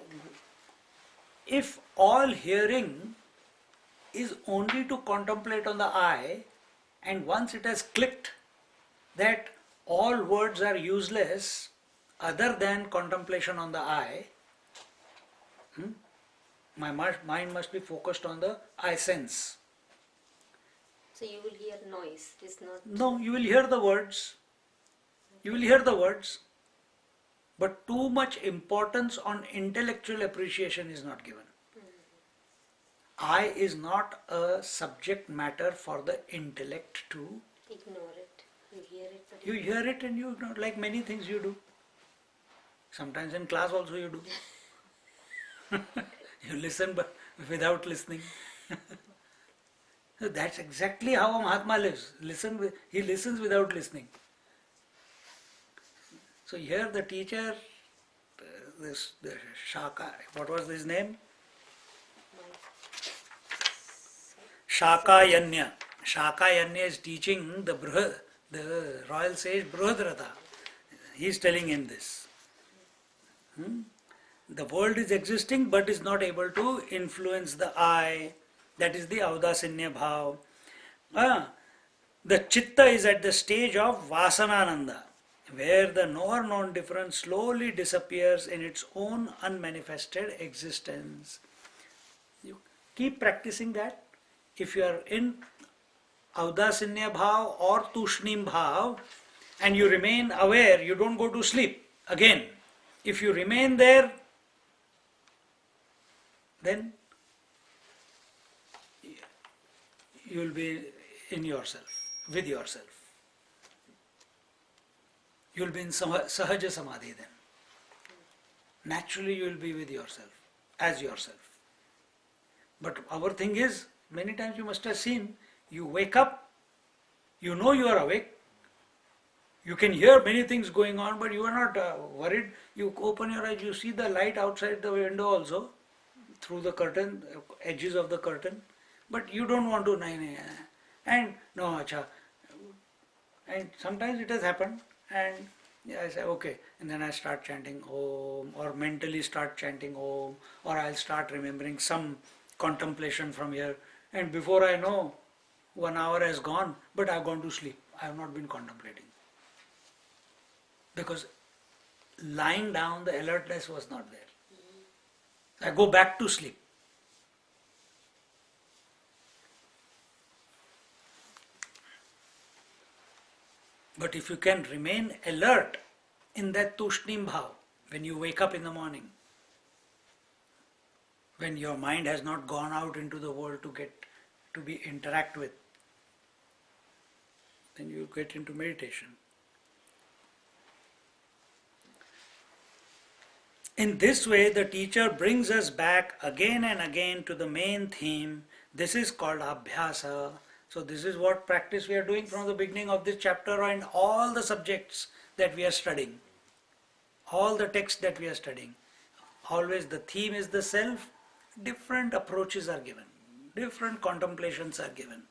if all hearing is only to contemplate on the eye, and once it has clicked that all words are useless other than contemplation on the eye, my mind must be focused on the eye sense. So you will hear noise, it's not... No, you will hear the words. You will hear the words. But too much importance on intellectual appreciation is not given. I is not a subject matter for the intellect to... Ignore it. You hear it, but You hear it and you ignore, like many things you do. Sometimes in class also you do. You listen but without listening. So that's exactly how a Mahatma lives. He listens without listening. So here the teacher the Shaka, what was his name? Shakayanya. Shakayanya is teaching the royal sage Brihadrata. He is telling him this. The world is existing but is not able to influence the I. That is the Audasinya Bhav. The Chitta is at the stage of Vasanananda, where the knower known difference slowly disappears in its own unmanifested existence. You keep practicing that. If you are in Audasinya Bhav or Tushnim Bhav and you remain aware, you don't go to sleep again. If you remain there, then you will be in yourself, with yourself. You will be in Sahaja Samadhi then. Naturally you will be with yourself, as yourself. But our thing is, many times you must have seen, you wake up, you know you are awake, you can hear many things going on, but you are not worried. You open your eyes, you see the light outside the window also, through the curtain, edges of the curtain, but you don't want to, and no, acha. And sometimes it has happened, and I say, okay, and then I start chanting Om, or mentally start chanting Om, or I'll start remembering some contemplation from here, and before I know, 1 hour has gone, but I've gone to sleep. I have not been contemplating. Because lying down, the alertness was not there. I go back to sleep. But if you can remain alert in that Tushnim Bhav, when you wake up in the morning, when your mind has not gone out into the world to interact with, then you get into meditation. In this way, the teacher brings us back again and again to the main theme. This is called Abhyasa. So this is what practice we are doing from the beginning of this chapter and all the subjects that we are studying. All the texts that we are studying. Always the theme is the self. Different approaches are given. Different contemplations are given.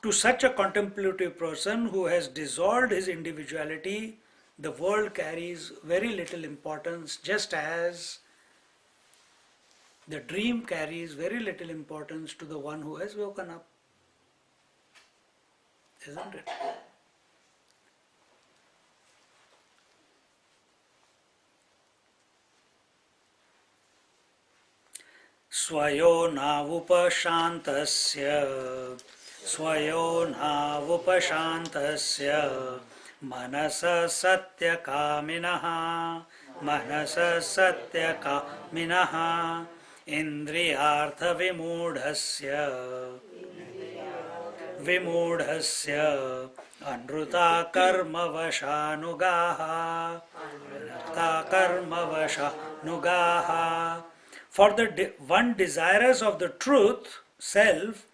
To such a contemplative person who has dissolved his individuality, the world carries very little importance, just as the dream carries very little importance to the one who has woken up. Isn't it? Swayo navupashantasya manasa satyakamina indriyartha vimudhasya anruta karmavashanugaha. For the one desirous of the truth, self,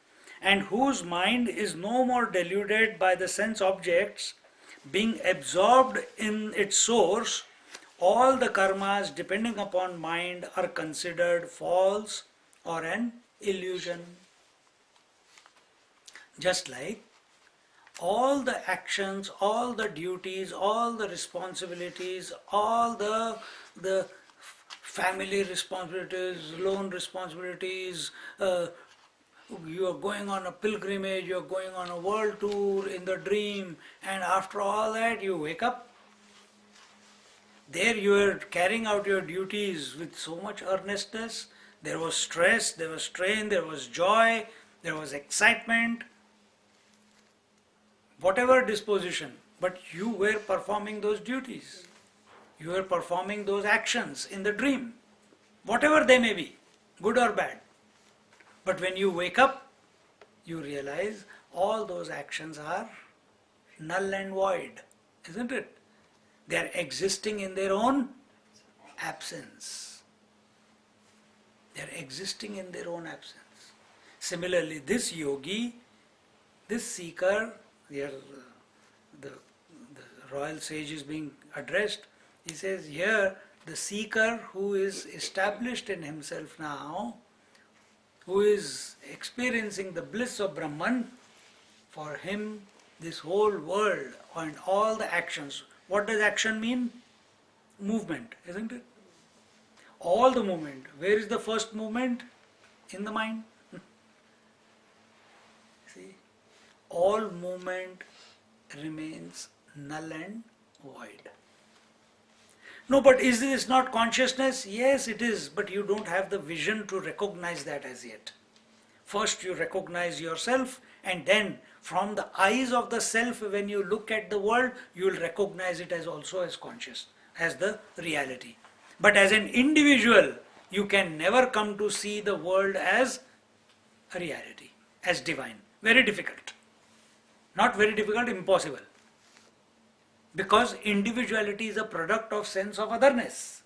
and whose mind is no more deluded by the sense objects, being absorbed in its source, all the karmas depending upon mind are considered false or an illusion. Just like all the actions, all the duties, all the responsibilities, all the family responsibilities, loan responsibilities, you are going on a pilgrimage, you are going on a world tour in the dream, and after all that you wake up. There you are carrying out your duties with so much earnestness. There was stress, there was strain, there was joy, there was excitement, whatever disposition, but you were performing those duties. You were performing those actions in the dream, whatever they may be, good or bad. But when you wake up, you realize all those actions are null and void, isn't it? They are existing in their own absence. They are existing in their own absence. Similarly, this yogi, this seeker, here the royal sage is being addressed, He says here, the seeker who is established in himself now, who is experiencing the bliss of Brahman, for him this whole world and all the actions, what does action mean? Movement, isn't it? All the movement. Where is the first movement? In the mind. See, all movement remains null and void. No, but is this not consciousness? Yes, it is, but you don't have the vision to recognize that as yet. First you recognize yourself, and then from the eyes of the self, when you look at the world, you will recognize it as also as conscious, as the reality. But as an individual, you can never come to see the world as a reality, as divine. Very difficult. Not very difficult, impossible. Because individuality is a product of sense of otherness.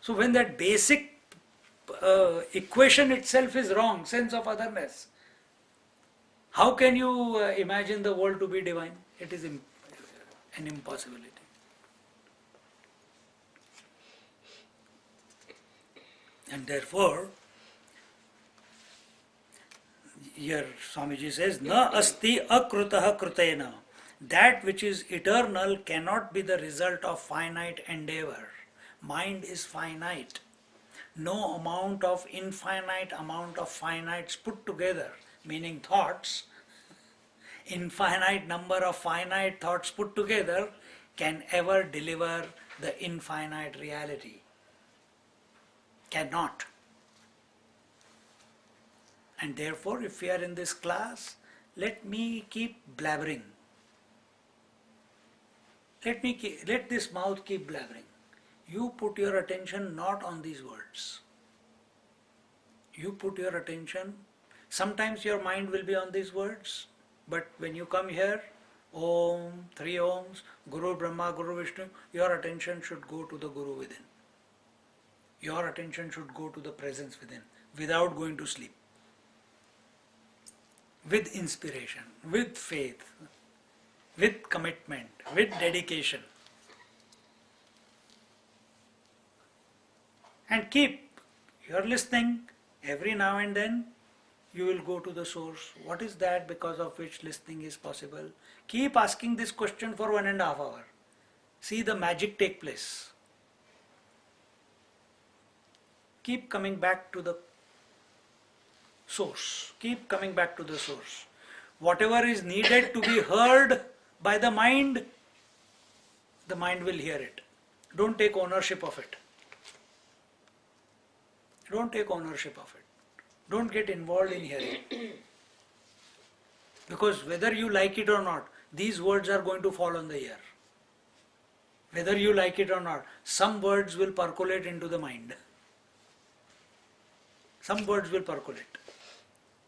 So when that basic equation itself is wrong, sense of otherness, how can you imagine the world to be divine? It is an impossibility. And therefore, here Swamiji says, Na asti akrutaha krutena. That which is eternal cannot be the result of finite endeavor. Mind is finite. No amount of infinite amount of finites put together, meaning thoughts, infinite number of finite thoughts put together can ever deliver the infinite reality. Cannot. And therefore, if we are in this class, let me keep blabbering. Let this mouth keep blabbering. You put your attention not on these words. You put your attention, sometimes your mind will be on these words, but when you come here, Om, 3 Oms, Guru Brahma, Guru Vishnu, your attention should go to the Guru within. Your attention should go to the presence within, without going to sleep. With inspiration, with faith, with commitment, with dedication. And keep, you are listening, every now and then you will go to the source. What is that because of which listening is possible? Keep asking this question for 1.5 hours. See the magic take place. Keep coming back to the source. Keep coming back to the source. Whatever is needed to be heard by the mind will hear it. Don't take ownership of it. Don't take ownership of it. Don't get involved in hearing. Because whether you like it or not, these words are going to fall on the ear. Whether you like it or not, some words will percolate into the mind. Some words will percolate.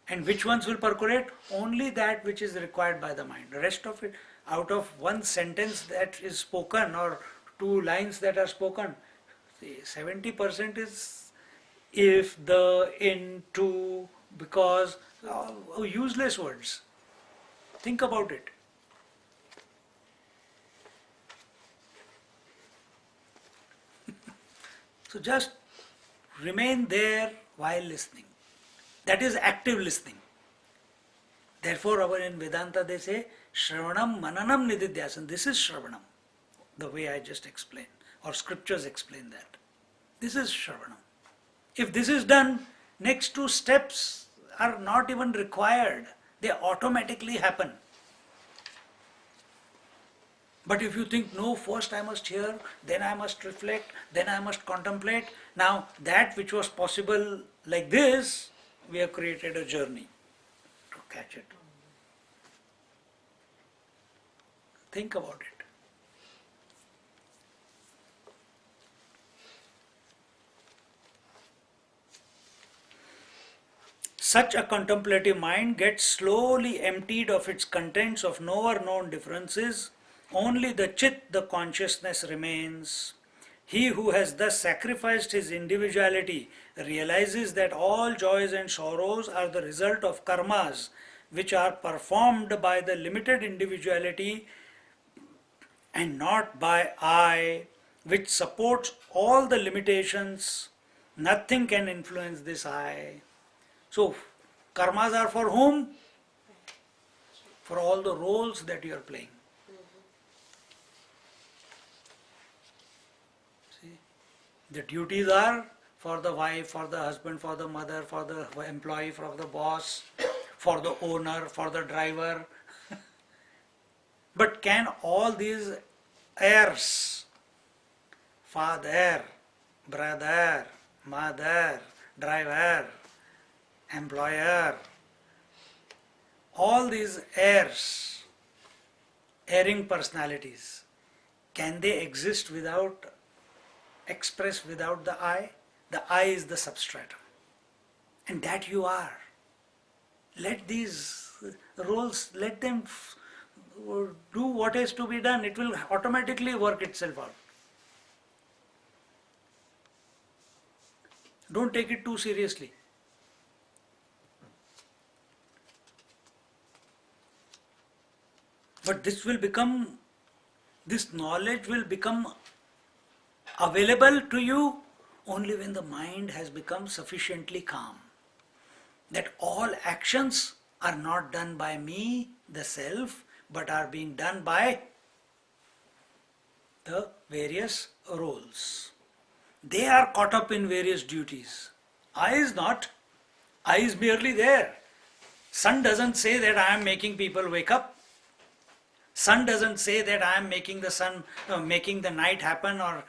And which ones will percolate? Only that which is required by the mind. The rest of it, out of one sentence that is spoken or 2 lines that are spoken, 70% is if, the, in, to, because, useless words. Think about it. So just remain there while listening. That is active listening. Therefore, in Vedanta they say, Shravanam Mananam Nididhyasana. This is Shravanam, the way I just explained, or scriptures explain that. This is Shravanam. If this is done, next 2 steps are not even required. They automatically happen. But if you think, no, first I must hear, then I must reflect, then I must contemplate. Now, that which was possible like this, we have created a journey to catch it. Think about it. Such a contemplative mind gets slowly emptied of its contents of knower known differences. Only the Chit, the consciousness, remains. He who has thus sacrificed his individuality realizes that all joys and sorrows are the result of karmas which are performed by the limited individuality and not by I, which supports all the limitations. Nothing can influence this I. So, karmas are for whom? For all the roles that you are playing. See? The duties are for the wife, for the husband, for the mother, for the employee, for the boss, for the owner, for the driver. But can all these heirs, father, brother, mother, driver, employer, all these heirs, erring personalities, can they exist without, express without the I? The I is the substratum. And that you are. Let these roles, let them do what is to be done. It will automatically work itself out. Don't take it too seriously. But this knowledge will become available to you only when the mind has become sufficiently calm. That all actions are not done by me, the self, but are being done by the various roles. They are caught up in various duties. I is not. I is merely there. Sun doesn't say that I am making people wake up. Sun doesn't say that I am making the sun, making the night happen, or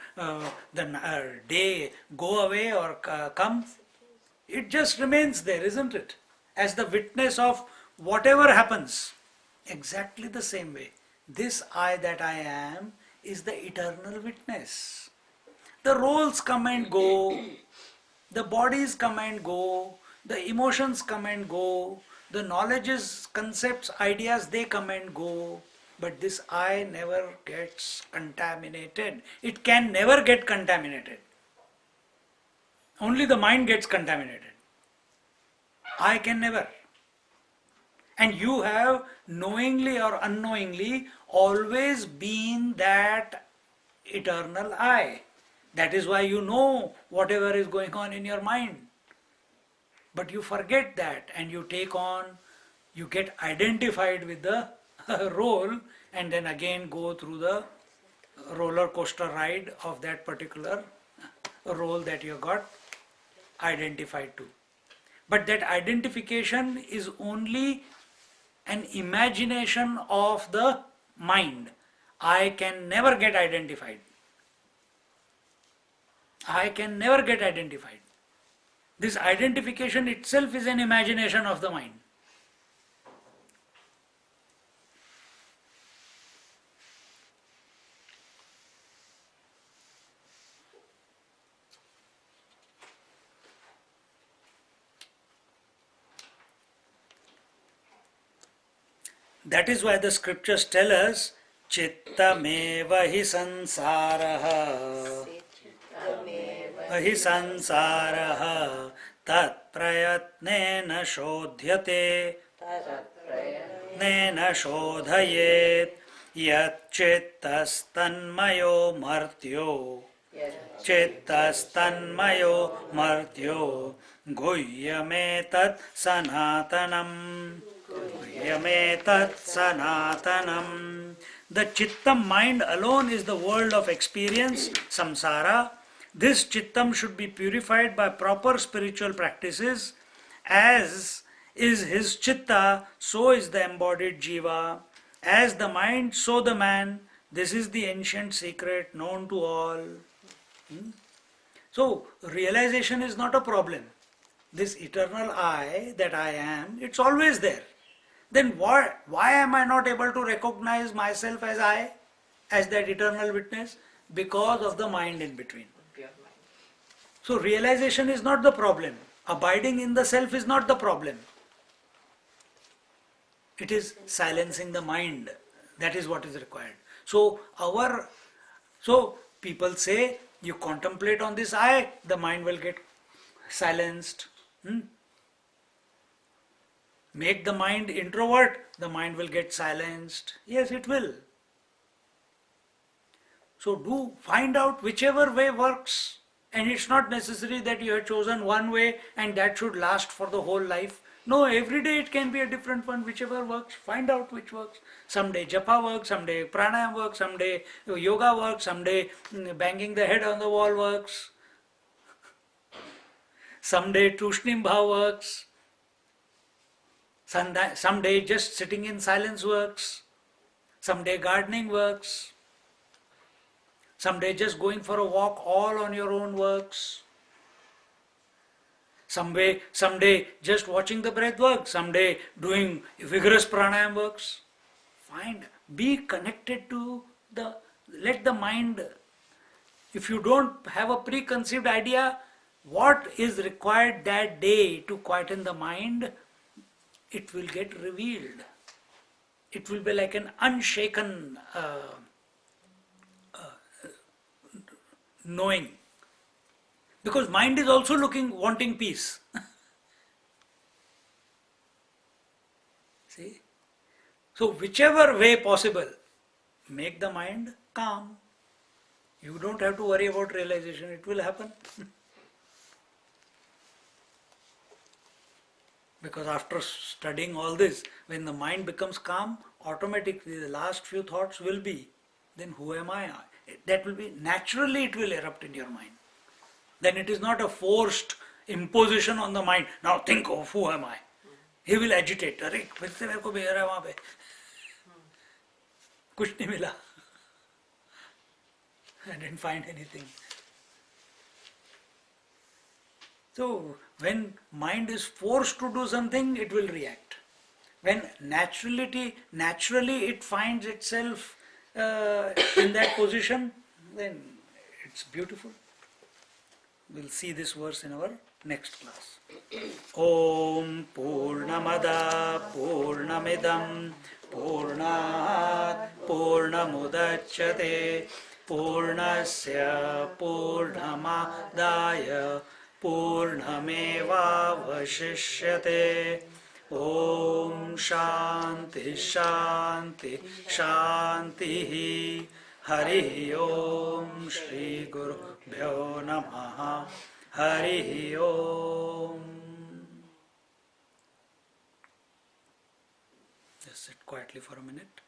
the day go away or come. It just remains there, isn't it? As the witness of whatever happens. Exactly the same way. This I that I am is the eternal witness. The roles come and go, the bodies come and go, the emotions come and go, the knowledges, concepts, ideas, they come and go. But this I never gets contaminated. It can never get contaminated. Only the mind gets contaminated. I can never. And you have knowingly or unknowingly always been that eternal I. That is why you know whatever is going on in your mind. But you forget that and you take on, you get identified with the role and then again go through the roller coaster ride of that particular role that you got identified to. But that identification is only an imagination of the mind. I can never get identified. I can never get identified. This identification itself is an imagination of the mind. That is why the scriptures tell us, Chittameva hi sansaraha, hi sansaraha, tat prayatnena shodhyate, nena shodhayet, yat chittastanmayo martyo, chittastanmayo martyo, guhyametat sanatanam. Yametat sanatanam. The chittam mind alone is the world of experience, samsara. This chittam should be purified by proper spiritual practices. As is his chitta, so is the embodied jiva. As the mind, so the man. This is the ancient secret known to all. So, realization is not a problem. This eternal I that I am, it's always there. Then why am I not able to recognize myself as I, as that eternal witness? Because of the mind in between. So realization is not the problem. Abiding in the self is not the problem. It is silencing the mind. That is what is required. So people say, you contemplate on this I, the mind will get silenced. Make the mind introvert, the mind will get silenced. Yes, it will. So do find out whichever way works. And it's not necessary that you have chosen one way and that should last for the whole life. No, every day it can be a different one, whichever works. Find out which works. Someday japa works, someday pranayam works, someday yoga works, someday banging the head on the wall works. Someday tushnim bhav works. Someday just sitting in silence works. Someday gardening works. Someday just going for a walk all on your own works. Someday just watching the breath works. Someday doing vigorous pranayam works. Be connected to let the mind, if you don't have a preconceived idea, what is required that day to quieten the mind, it will get revealed. It will be like an unshaken knowing. Because mind is also wanting peace. See? So whichever way possible, make the mind calm. You don't have to worry about realization, it will happen. Because after studying all this, when the mind becomes calm, automatically the last few thoughts will be, then who am I? That will be, naturally it will erupt in your mind. Then it is not a forced imposition on the mind. Now think of who am I? He will agitate. अरे फिर से मेरे को भेज रहा है वहाँ पे कुछ नहीं मिला. I didn't find anything. So when mind is forced to do something, it will react. When naturally it finds itself in that position, then it's beautiful. We'll see this verse in our next class. Om Purnamada Purnamidam Purnat Purnamudachyate Purnasya Purnamadaya Purnameva Vashishyate. Om Shanti Shanti Shanti. Hari Om Shri Guru Bhyo Namaha. Hari Om. Just sit quietly for a minute.